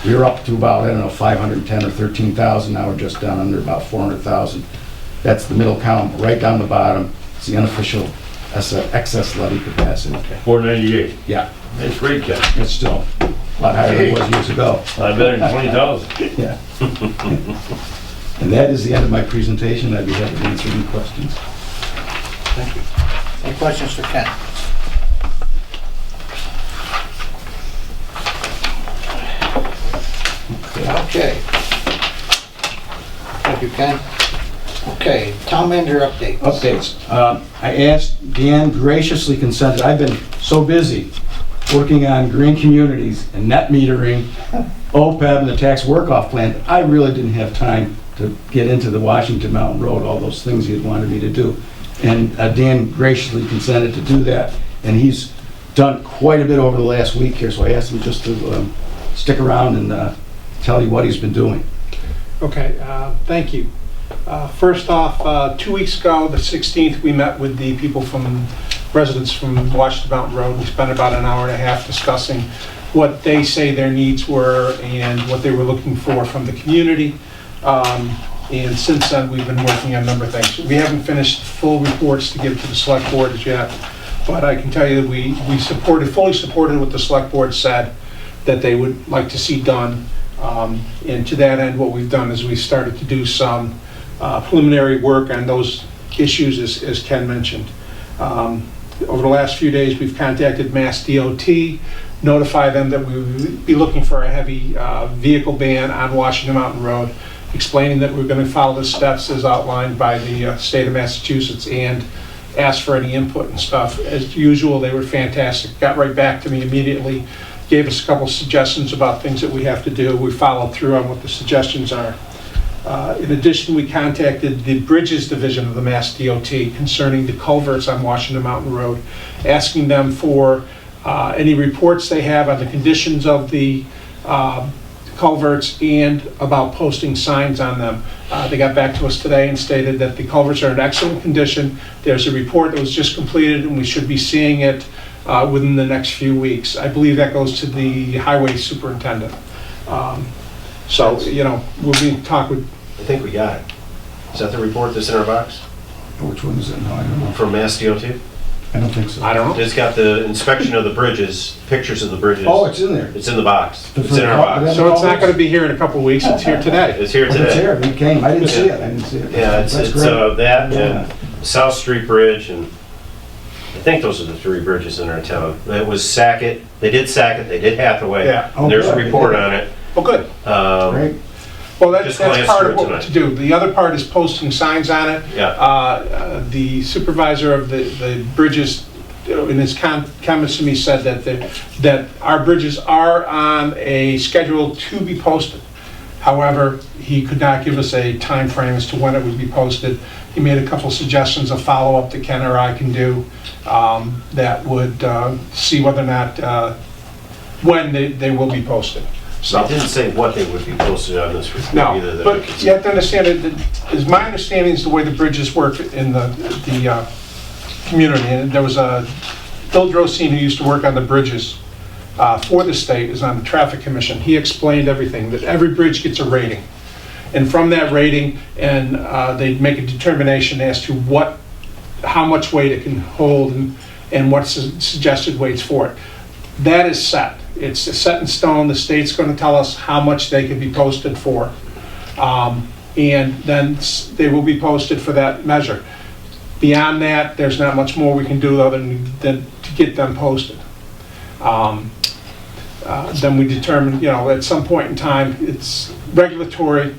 We were up to about, I don't know, 510 or 13,000. Now we're just down under about 400,000. That's the middle column. Right down the bottom, it's the unofficial excess levy capacity.
498.
Yeah.
That's great, Ken.
It's still a lot higher than it was years ago.
A lot better than 20,000.
Yeah. And that is the end of my presentation. I'd be happy to answer any questions.
Thank you. Any questions for Ken? Okay. Thank you, Ken. Okay, town manager updates.
Updates. I asked, Dan graciously consented. I've been so busy working on green communities and net metering, OPEB, and the tax work-off plan. I really didn't have time to get into the Washington Mountain Road, all those things he had wanted me to do. And Dan graciously consented to do that. And he's done quite a bit over the last week here, so I asked him just to stick around and tell you what he's been doing.
Okay, thank you. First off, 2 weeks ago, the 16th, we met with the people residents from Washington Mountain Road. We spent about an hour and a half discussing what they say their needs were and what they were looking for from the community. And since then, we've been working on a number of things. We haven't finished full reports to give to the select board as yet, but I can tell you that we fully supported what the select board said that they would like to see done. And to that end, what we've done is we started to do some preliminary work on those issues, as Ken mentioned. Over the last few days, we've contacted Mass DOT, notified them that we would be looking for a heavy vehicle ban on Washington Mountain Road, explaining that we're going to follow the steps as outlined by the state of Massachusetts and ask for any input and stuff. As usual, they were fantastic. Got right back to me immediately, gave us a couple suggestions about things that we have to do. We followed through on what the suggestions are. In addition, we contacted the Bridges Division of the Mass DOT concerning the culverts on Washington Mountain Road, asking them for any reports they have on the conditions of the culverts and about posting signs on them. They got back to us today and stated that the culverts are in excellent condition. There's a report that was just completed and we should be seeing it within the next few weeks. I believe that goes to the highway superintendent. So, you know, we'll be in talk with...
I think we got it. Is that the report that's in our box?
Which one is it? No, I don't know.
From Mass DOT?
I don't think so.
I don't know.
It's got the inspection of the bridges, pictures of the bridges.
Oh, it's in there.
It's in the box.
The
It's in our box.
So it's not going to be here in a couple of weeks, it's here today.
It's here
Oh, it's
today.
here. It came. I didn't see it. I didn't see it.
Yeah, it's
That's
it's
great.
that
Yeah.
and South Street Bridge, and I think those are the 3 bridges in our town. It was Sackett, they did Sackett, they did Hathaway.
Yeah.
And there's a
good.
report on it.
Oh, good.
Great.
Well, that's
Just glance
part
through
of
it
what
tonight.
to do. The other part is posting signs on it.
Yeah.
The supervisor of the bridges, in his comments to me, said that our bridges are on a schedule to be posted. However, he could not give us a time frame as to when it would be posted. he made a couple suggestions of follow-up that Ken or I can do that would see whether or not, when they will be posted. So.
It didn't say what they would be posted on this report
No,
either.
but you have to understand that, is my understanding is the way the bridges work in the community. And there was Bill Drosine, who used to work on the bridges for the state, is on the Traffic Commission. He explained everything, that every bridge gets a rating. And from that rating, and they make a determination as to how much weight it can hold and what's the suggested weights for it. That is set. It's set in stone. The state's going to tell us how much they can be posted for. And then they will be posted for that measure. Beyond that, there's not much more we can do other than to get them posted. Then we determine, at some point in time, it's regulatory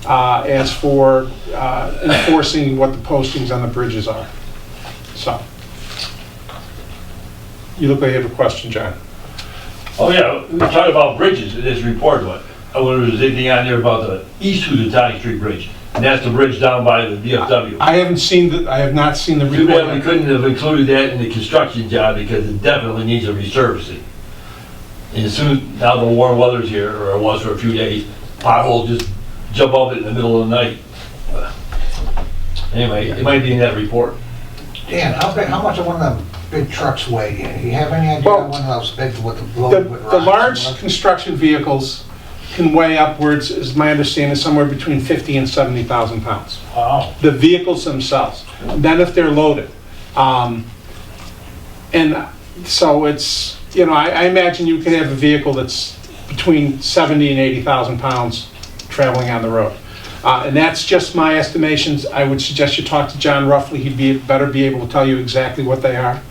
as for enforcing what the postings on the bridges are. So, you look like you have a question, John.
Oh yeah, we talked about bridges in this report, but I wonder if there's anything on there about the East Housatonic Street Bridge. And that's the bridge down by the VFW.
I have not seen the report.
Too bad we couldn't have included that in the construction job because it definitely needs a resurfacing. And as soon, now the warm weather's here, or it was for a few days, potholes just jump up it in the middle of the night. Anyway, it might be in that report.
Dan, how much of one of them big trucks weigh? You have any idea
Well,
one of those big with the load with rocks?
The large construction vehicles can weigh upwards, is my understanding, somewhere between 50 and 70,000 pounds.
Wow.
The vehicles themselves. Then if they're loaded. And so it's, I imagine you could have a vehicle that's between 70 and 80,000 pounds traveling on the road. And that's just my estimations. I would suggest you talk to John Ruffley. He'd better be able to tell you exactly what they are.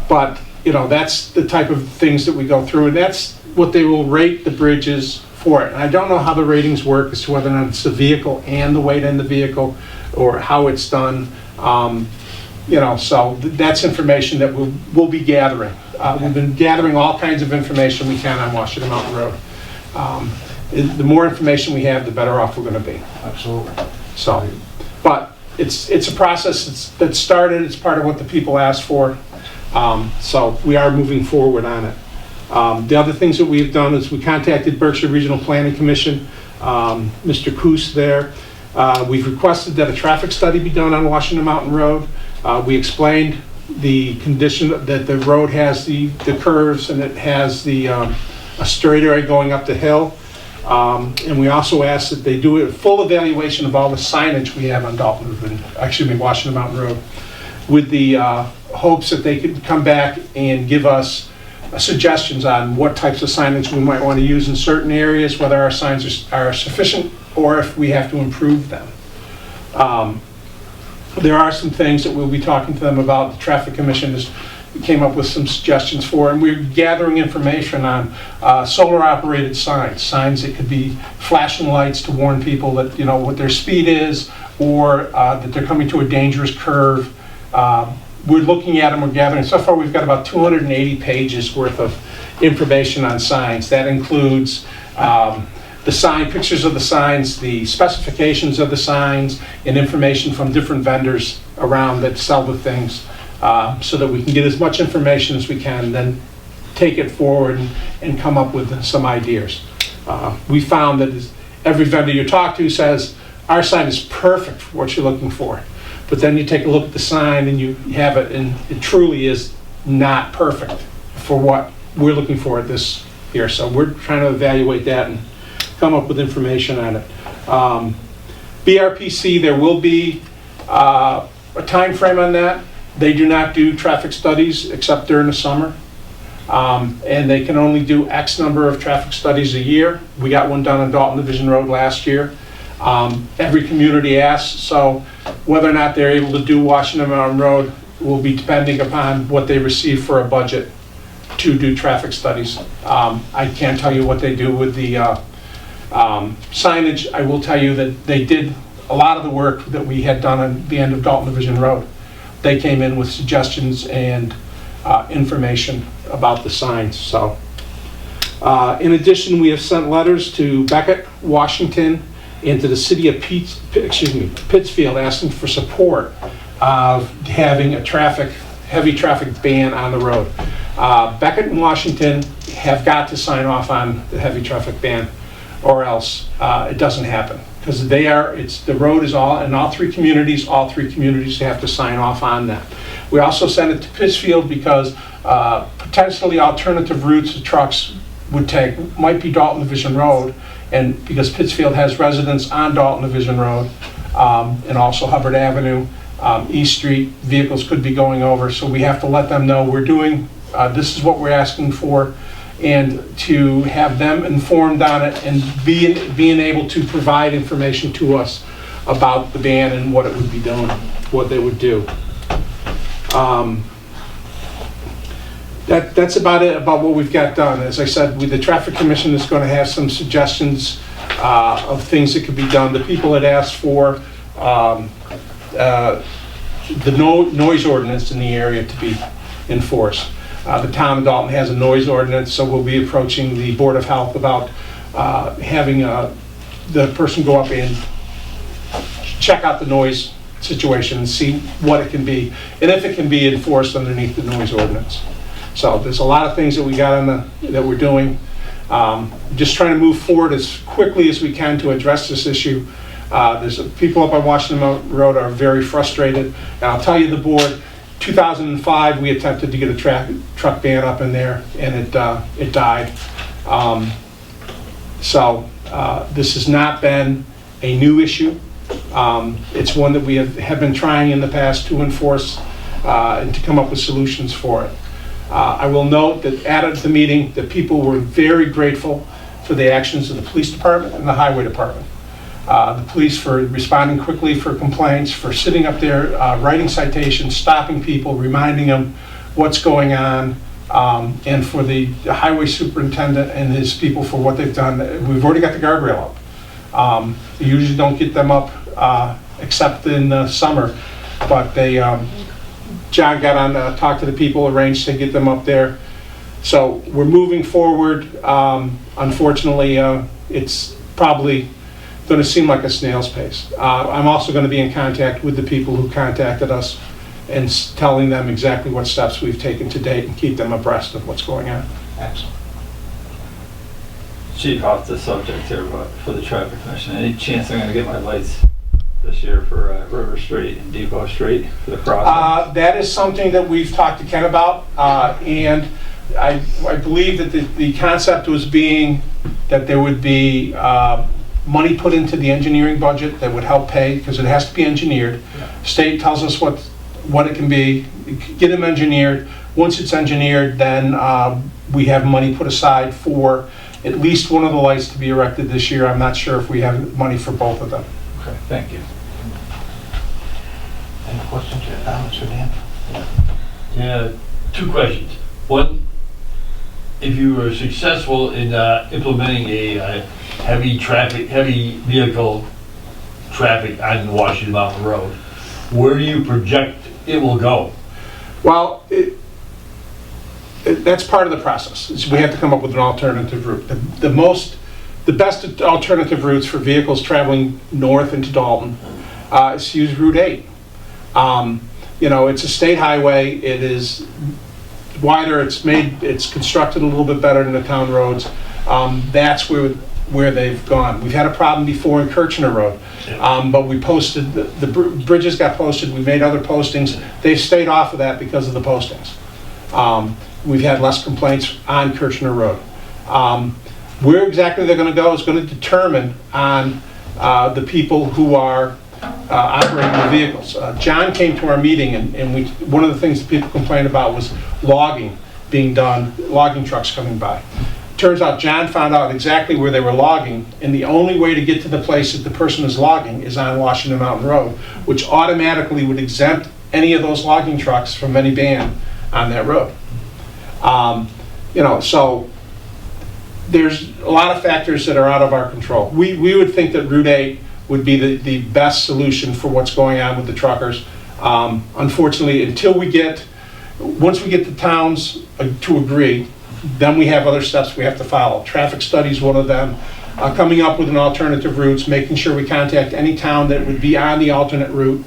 But, that's the type of things that we go through, and that's what they will rate the bridges for it. And I don't know how the ratings work as to whether or not it's the vehicle and the weight in the vehicle, or how it's done. So that's information that we'll be gathering. We've been gathering all kinds of information we can on Washington Mountain Road. The more information we have, the better off we're going to be.
Absolutely.
So, but it's a process that started. It's part of what the people asked for. So we are moving forward on it. The other things that we've done is we contacted Berkshire Regional Planning Commission, Mr. Coos there. We've requested that a traffic study be done on Washington Mountain Road. We explained the condition that the road has the curves, and it has a straight area going up the hill. And we also asked that they do a full evaluation of all the signage we have on Washington Mountain Road, with the hopes that they could come back and give us suggestions on what types of signage we might want to use in certain areas, whether our signs are sufficient or if we have to improve them. There are some things that we'll be talking to them about. The Traffic Commission came up with some suggestions for, and we're gathering information on solar operated signs that could be flashing lights to warn people that what their speed is, or that they're coming to a dangerous curve. We're looking at them, we're gathering. So far we've got about 280 pages worth of information on signs. That includes the sign, pictures of the signs, the specifications of the signs, and information from different vendors around that sell the things, so that we can get as much information as we can, and then take it forward and come up with some ideas. We found that every vendor you talk to says, our sign is perfect for what you're looking for. But then you take a look at the sign and you have it, and it truly is not perfect for what we're looking for at this here. So we're trying to evaluate that and come up with information on it. BRPC, there will be a time frame on that. They do not do traffic studies except during the summer. And they can only do X number of traffic studies a year. We got one done on Dalton Division Road last year. Every community asks, so whether or not they're able to do Washington Mountain Road will be depending upon what they receive for a budget to do traffic studies. I can't tell you what they do with the signage. I will tell you that they did a lot of the work that we had done on the end of Dalton Division Road. They came in with suggestions and information about the signs. So, in addition, we have sent letters to Beckett, Washington, into the city of Pittsfield, asking for support of having a heavy traffic ban on the road. Beckett and Washington have got to sign off on the heavy traffic ban, or else it doesn't happen. Because the road is all, in all three communities have to sign off on that. We also sent it to Pittsfield because potentially alternative routes the trucks would take might be Dalton Division Road, and because Pittsfield has residents on Dalton Division Road, and also Hubbard Avenue, East Street, vehicles could be going over, so we have to let them know we're doing, this is what we're asking for, and to have them informed on it and being able to provide information to us about the ban and what it would be doing, what they would do. That's about it, about what we've got done. As I said, the Traffic Commission is going to have some suggestions of things that could be done. The people had asked for the noise ordinance in the area to be enforced. The town of Dalton has a noise ordinance, so we'll be approaching the Board of Health about having the person go up and check out the noise situation and see what it can be, and if it can be enforced underneath the noise ordinance. So there's a lot of things that we got that we're doing. Just trying to move forward as quickly as we can to address this issue. There's people up on Washington Road are very frustrated. And I'll tell you, the board, 2005, we attempted to get a truck ban up in there, and it died. This has not been a new issue. It's one that we have been trying in the past to enforce and to come up with solutions for it. I will note that at the meeting, the people were very grateful for the actions of the police department and the highway department. The police for responding quickly for complaints, for sitting up there, writing citations, stopping people, reminding them what's going on, and for the highway superintendent and his people for what they've done. We've already got the guardrail up. We usually don't get them up except in the summer, but John got on, talked to the people, arranged to get them up there. So we're moving forward. Unfortunately, it's probably going to seem like a snail's pace. I'm also going to be in contact with the people who contacted us and telling them exactly what steps we've taken to date and keep them abreast of what's going on.
Excellent.
Chief, off the subject here, but for the Traffic Commission, any chance I'm going to get my lights this year for River Street and Depot Street for the crossing?
That is something that we've talked to Ken about, and I believe that the concept was being that there would be money put into the engineering budget that would help pay, because it has to be engineered. State tells us what it can be, get them engineered. Once it's engineered, then we have money put aside for at least one of the lights to be erected this year. I'm not sure if we have money for both of them.
Okay, thank you.
Any questions or comments for Dan?
Yeah, two questions. One, if you were successful in implementing a heavy vehicle traffic on Washington Mountain Road, where do you project it will go?
Well, that's part of the process. We have to come up with an alternative route. The best alternative routes for vehicles traveling north into Dalton is to use Route 8. It's a state highway. It is wider. It's constructed a little bit better than the town roads. That's where they've gone. We've had a problem before in Kirchner Road, but we posted, the bridges got posted, we made other postings. They've stayed off of that because of the postings. We've had less complaints on Kirchner Road. Where exactly they're going to go is going to determine on the people who are operating the vehicles. John came to our meeting, and one of the things that people complained about was logging being done, logging trucks coming by. Turns out John found out exactly where they were logging, and the only way to get to the place that the person is logging is on Washington Mountain Road, which automatically would exempt any of those logging trucks from any ban on that road. So there's a lot of factors that are out of our control. We would think that Route 8 would be the best solution for what's going on with the truckers. Unfortunately, once we get the towns to agree, then we have other steps we have to follow. Traffic study is one of them. coming up with an alternative routes, making sure we contact any town that would be on the alternate route.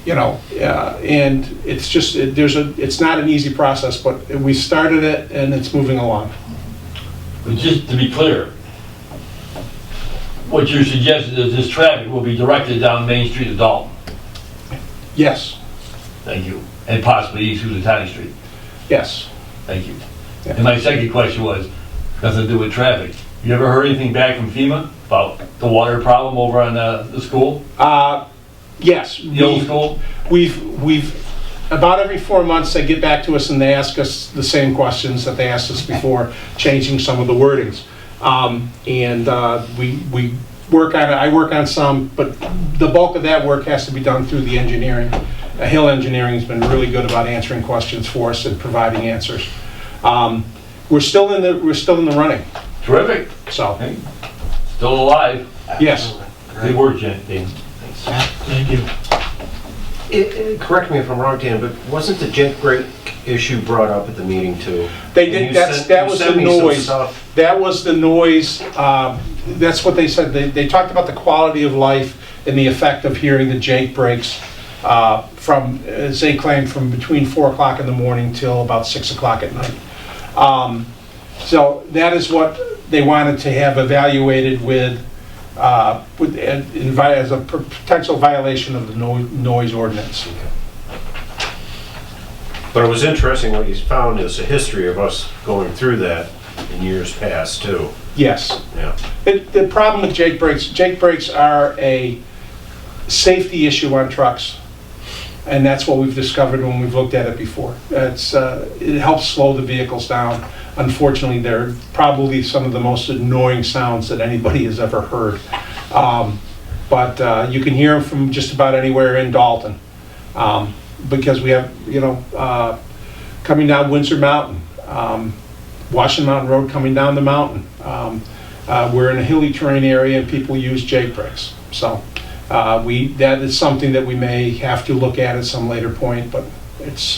You know, and it's just, it's not an easy process, but we started it and it's moving along.
But just to be clear, what you're suggesting is this traffic will be directed down Main Street to Dalton.
Yes,
Thank you. And possibly east through the County Street.
yes.
Thank you.
Yeah.
And my second question was, nothing to do with traffic. You ever heard anything back from FEMA about the water problem over on the school?
Yes.
The old school?
We've, about every 4 months, they get back to us and they ask us the same questions that they asked us before, changing some of the wordings. We work on it, I work on some, but the bulk of that work has to be done through the engineering. Hill Engineering has been really good about answering questions for us and providing answers. We're still in the running.
Terrific.
So.
Hey, still alive.
Yes.
Good work, Jen.
Thank you. Correct me if I'm wrong, Dan, but wasn't the jet brake issue brought up at the meeting too?
They did, that was the noise. That was the noise, that's what they said. They talked about the quality of life and the effect of hearing the Jake brakes from, as they claim, from between 4 o'clock in the morning till about 6 o'clock at night. So that is what they wanted to have evaluated as a potential violation of the noise ordinance.
But it was interesting what you found is a history of us going through that in years past too.
Yes.
Yeah.
The problem with Jake brakes are a safety issue on trucks. And that's what we've discovered when we've looked at it before. It helps slow the vehicles down. Unfortunately, they're probably some of the most annoying sounds that anybody has ever heard. But you can hear them from just about anywhere in Dalton. Because we have, coming down Windsor Mountain, Washington Mountain Road coming down the mountain. We're in a hilly terrain area and people use Jake brakes. So that is something that we may have to look at some later point, but it's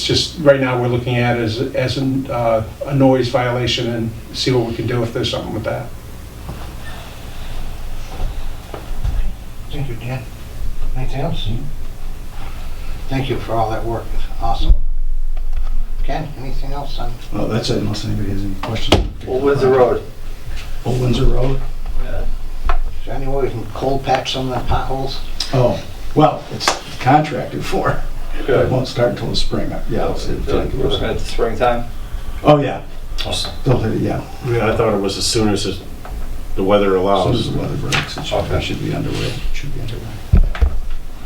just, right now we're looking at it as a noise violation and see what we can do if there's something with that.
Thank you, Dan. Anything else? Thank you for all that work. Awesome. Ken, anything else on?
Well, that's it, unless anybody has any questions.
Old Windsor Road.
Old Windsor Road?
Is there any way we can cold patch some of the potholes?
Oh, well, it's contracted for.
Good.
It won't start until the spring. Yeah, I'll say
We're looking at the springtime.
Oh, yeah. They'll hit it, yeah.
Yeah, I thought it was as soon as the weather
As
allows.
soon as the weather breaks, it should be underway.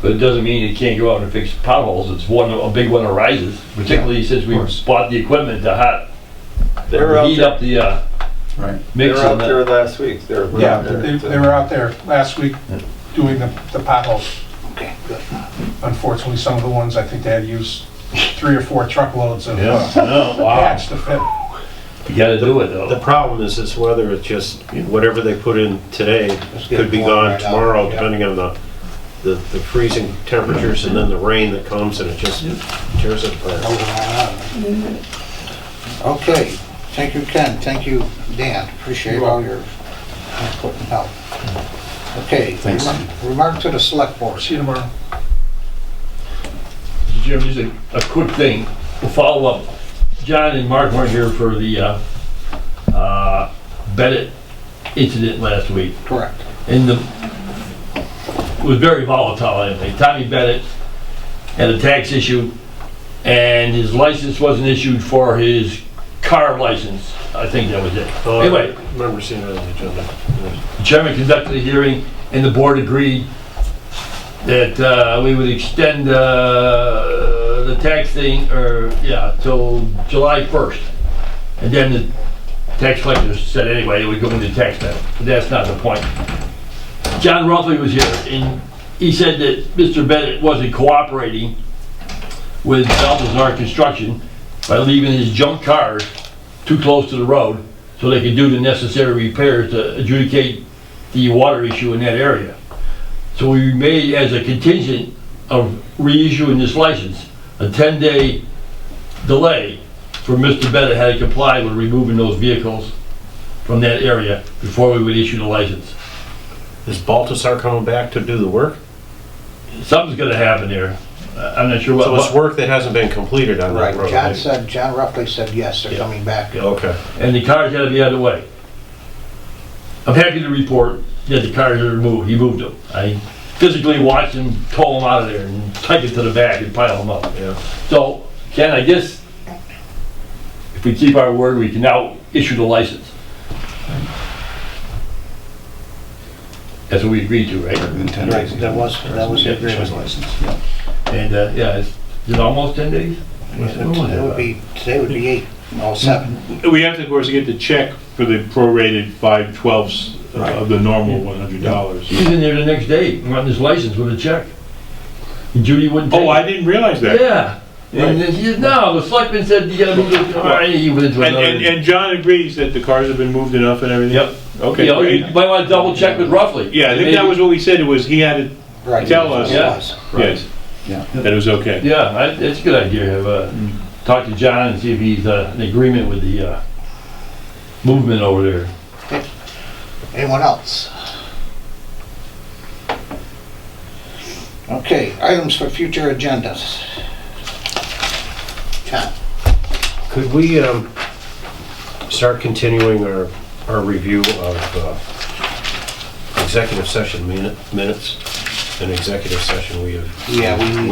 But it doesn't mean you can't go out and fix potholes. It's a big one arises, particularly since we bought the equipment to heat up the
right.
mix.
They were out there last week. They were
out there last week doing the potholes.
Okay, good.
Unfortunately, some of the ones, I think they had to use 3 or 4 truckloads of
Wow.
patch to fit.
You gotta do it though.
The problem is this weather, it's just, whatever they put in today
get
could be
warm
gone
right out,
tomorrow,
yeah.
depending on the freezing temperatures and then the rain that comes and it just tears it apart.
Okay, thank you, Ken. Thank you, Dan. Appreciate all your input and help. Okay,
Thanks.
Remark to the select board.
See you tomorrow.
Jim, just a quick thing. We'll follow up. John and Mark weren't here for the Bennett incident last week.
Correct.
And it was very volatile, I think. Tommy Bennett had a tax issue, and his license wasn't issued for his car license. I think that was it. Anyway,
I remember seeing it on the agenda.
the chairman conducted a hearing, and the board agreed that we would extend the tax thing, till July 1st. And then the tax collector said anyway it would go into tax benefit, but that's not the point. John Ruffley was here, and he said that Mr. Bennett wasn't cooperating with Balthazar Construction by leaving his junk cars too close to the road so they could do the necessary repairs to adjudicate the water issue in that area. So we made, as a contingent of reissuing this license, a 10-day delay for Mr. Bennett had to comply with removing those vehicles from that area before we would issue the license.
Is Baltasar coming back to do the work?
Something's gonna happen there. I'm not sure what.
So it's work that hasn't been completed on that
Right,
road?
John roughly said yes, they're coming back.
Okay.
And the cars gotta be out of the way. I'm happy to report that the cars are moved. He moved them. I physically watched him pull them out of there and take it to the back and pile them up.
Yeah.
So, Ken, I guess if we keep our word, we can now issue the license. That's what we agreed to, right?
Within 10
Right,
days.
that was the agreement.
License, yeah.
And, yeah, is it almost 10 days?
Today would be 8, no, 7.
We have to, of course, get the check for the prorated 5/12ths of the normal $100.
He's in there the next day, wanting his license with a check. And Judy wouldn't take it.
Oh, I didn't realize that.
Yeah. And then he said, no, the selectman said you gotta move it. All right, he went into another.
And John agrees that the cars have been moved enough and everything?
Yep.
Okay,
You know, you
great.
might wanna double check with Ruffley.
Yeah, I think that was what we said, it was, he had
Right.
to tell us.
Yeah.
Yes,
Yeah.
that it was okay.
Yeah, it's a good idea. Have, talk to John and see if he's in agreement with the movement over there.
Anyone else? Okay, items for future agendas. John?
Could we start continuing our review of executive session minutes? An executive session, we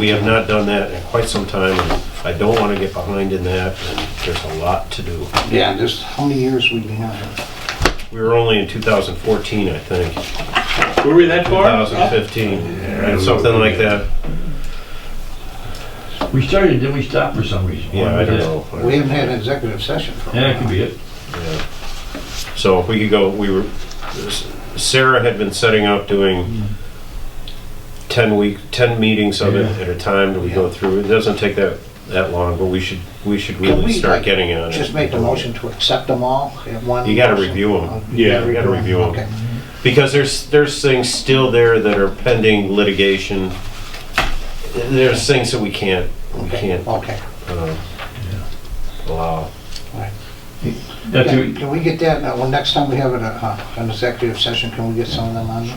have not done that in quite some time, and I don't want to get behind in that, and there's a lot to do.
Yeah, there's, how many years we behind?
We were only in 2014, I think.
Were we that far?
2015, something like that.
We started, then we stopped for some reason.
Yeah, I don't know.
We haven't had an executive session for a
Yeah,
while.
it could be it.
Yeah. So if we could go, Sarah had been setting up doing 10 meetings of it at a time that we go through. It doesn't take that long, but we should
Can
really
we,
start
like,
getting on it.
Just make the motion to accept them all at one?
You gotta
motion?
review them.
Yeah,
we gotta review them.
Okay.
Because there's things still there that are pending litigation. There's things that we can't
Okay.
allow.
That's
Can
it.
can we get that, well, next time we have an executive session, can we get some of them on?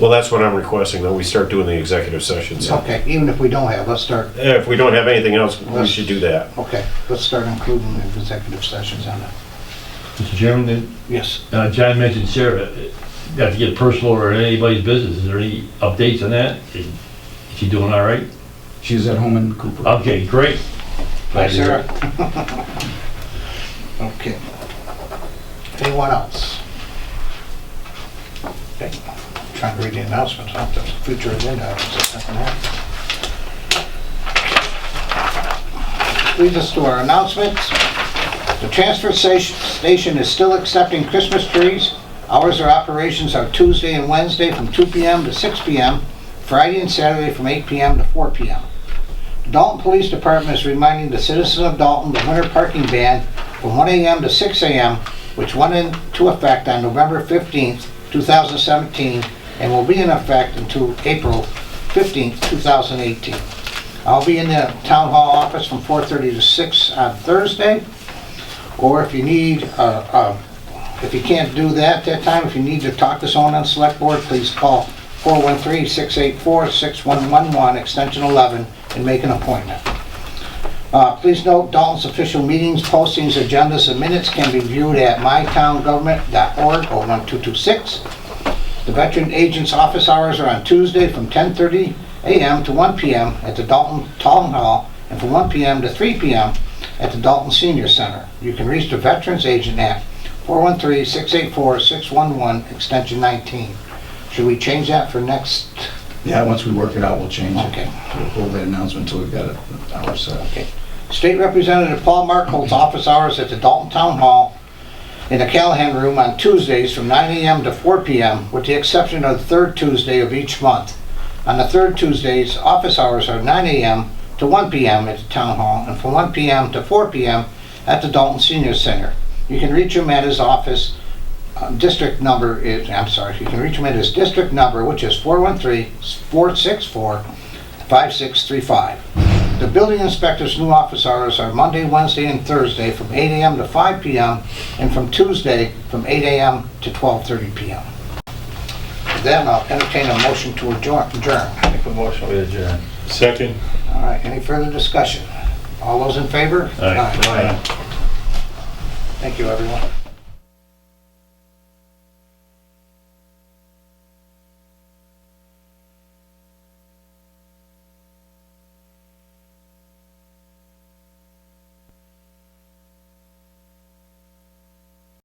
Well, that's what I'm requesting, that we start doing the executive sessions.
Okay, even if we don't have, let's start,
If we don't have anything else, we should do that.
okay, let's start including the executive sessions on that.
Mr. Chairman,
Yes.
John mentioned Sarah, got to get personal or anybody's business. Is there any updates on that? Is she doing all right?
She's at home in Cooper.
Okay, great.
Bye, Sarah. Okay. Anyone else? Okay. Trying to read the announcements, not the future agenda items, if nothing happens. Leads us to our announcements. The transfer station is still accepting Christmas trees. Hours of operations are Tuesday and Wednesday from 2 p.m. to 6 p.m., Friday and Saturday from 8 p.m. to 4 p.m. The Dalton Police Department is reminding the citizens of Dalton the winter parking ban from 1 a.m. to 6 a.m., which went into effect on November 15th, 2017, and will be in effect until April 15th, 2018. I'll be in the Town Hall office from 4:30 to 6 on Thursday, or if you need, if you can't do that time, if you need to talk to someone on Select Board, please call 413-684-6111, extension 11, and make an appointment. Please note, Dalton's official meetings, postings, agendas, and minutes can be viewed at mytowngovernment.org or 1226. The Veteran Agent's office hours are on Tuesday from 10:30 a.m. to 1 p.m. at the Dalton Town Hall and from 1 p.m. to 3 p.m. at the Dalton Senior Center. You can reach the Veterans Agent at 413-684-611, extension 19. Should we change that for next?
Yeah, once we work it out, we'll change it.
Okay.
We'll hold that announcement until we've got an hour set.
Okay. State Representative Paul Mark holds office hours at the Dalton Town Hall in the Callahan Room on Tuesdays from 9 a.m. to 4 p.m., with the exception of the third Tuesday of each month. On the third Tuesdays, office hours are 9 a.m. to 1 p.m. at the Town Hall and from 1 p.m. to 4 p.m. at the Dalton Senior Center. You can reach him at his office. District number is, you can reach him at his district number, which is 413-464-5635. The building inspector's new office hours are Monday, Wednesday, and Thursday from 8 a.m. to 5 p.m. and from Tuesday from 8 a.m. to 12:30 p.m. With that, I'll entertain a motion to adjourn.
Make a motion, we adjourn.
Second?
All right, any further discussion? All those in favor?
Aye.
Thank you, everyone.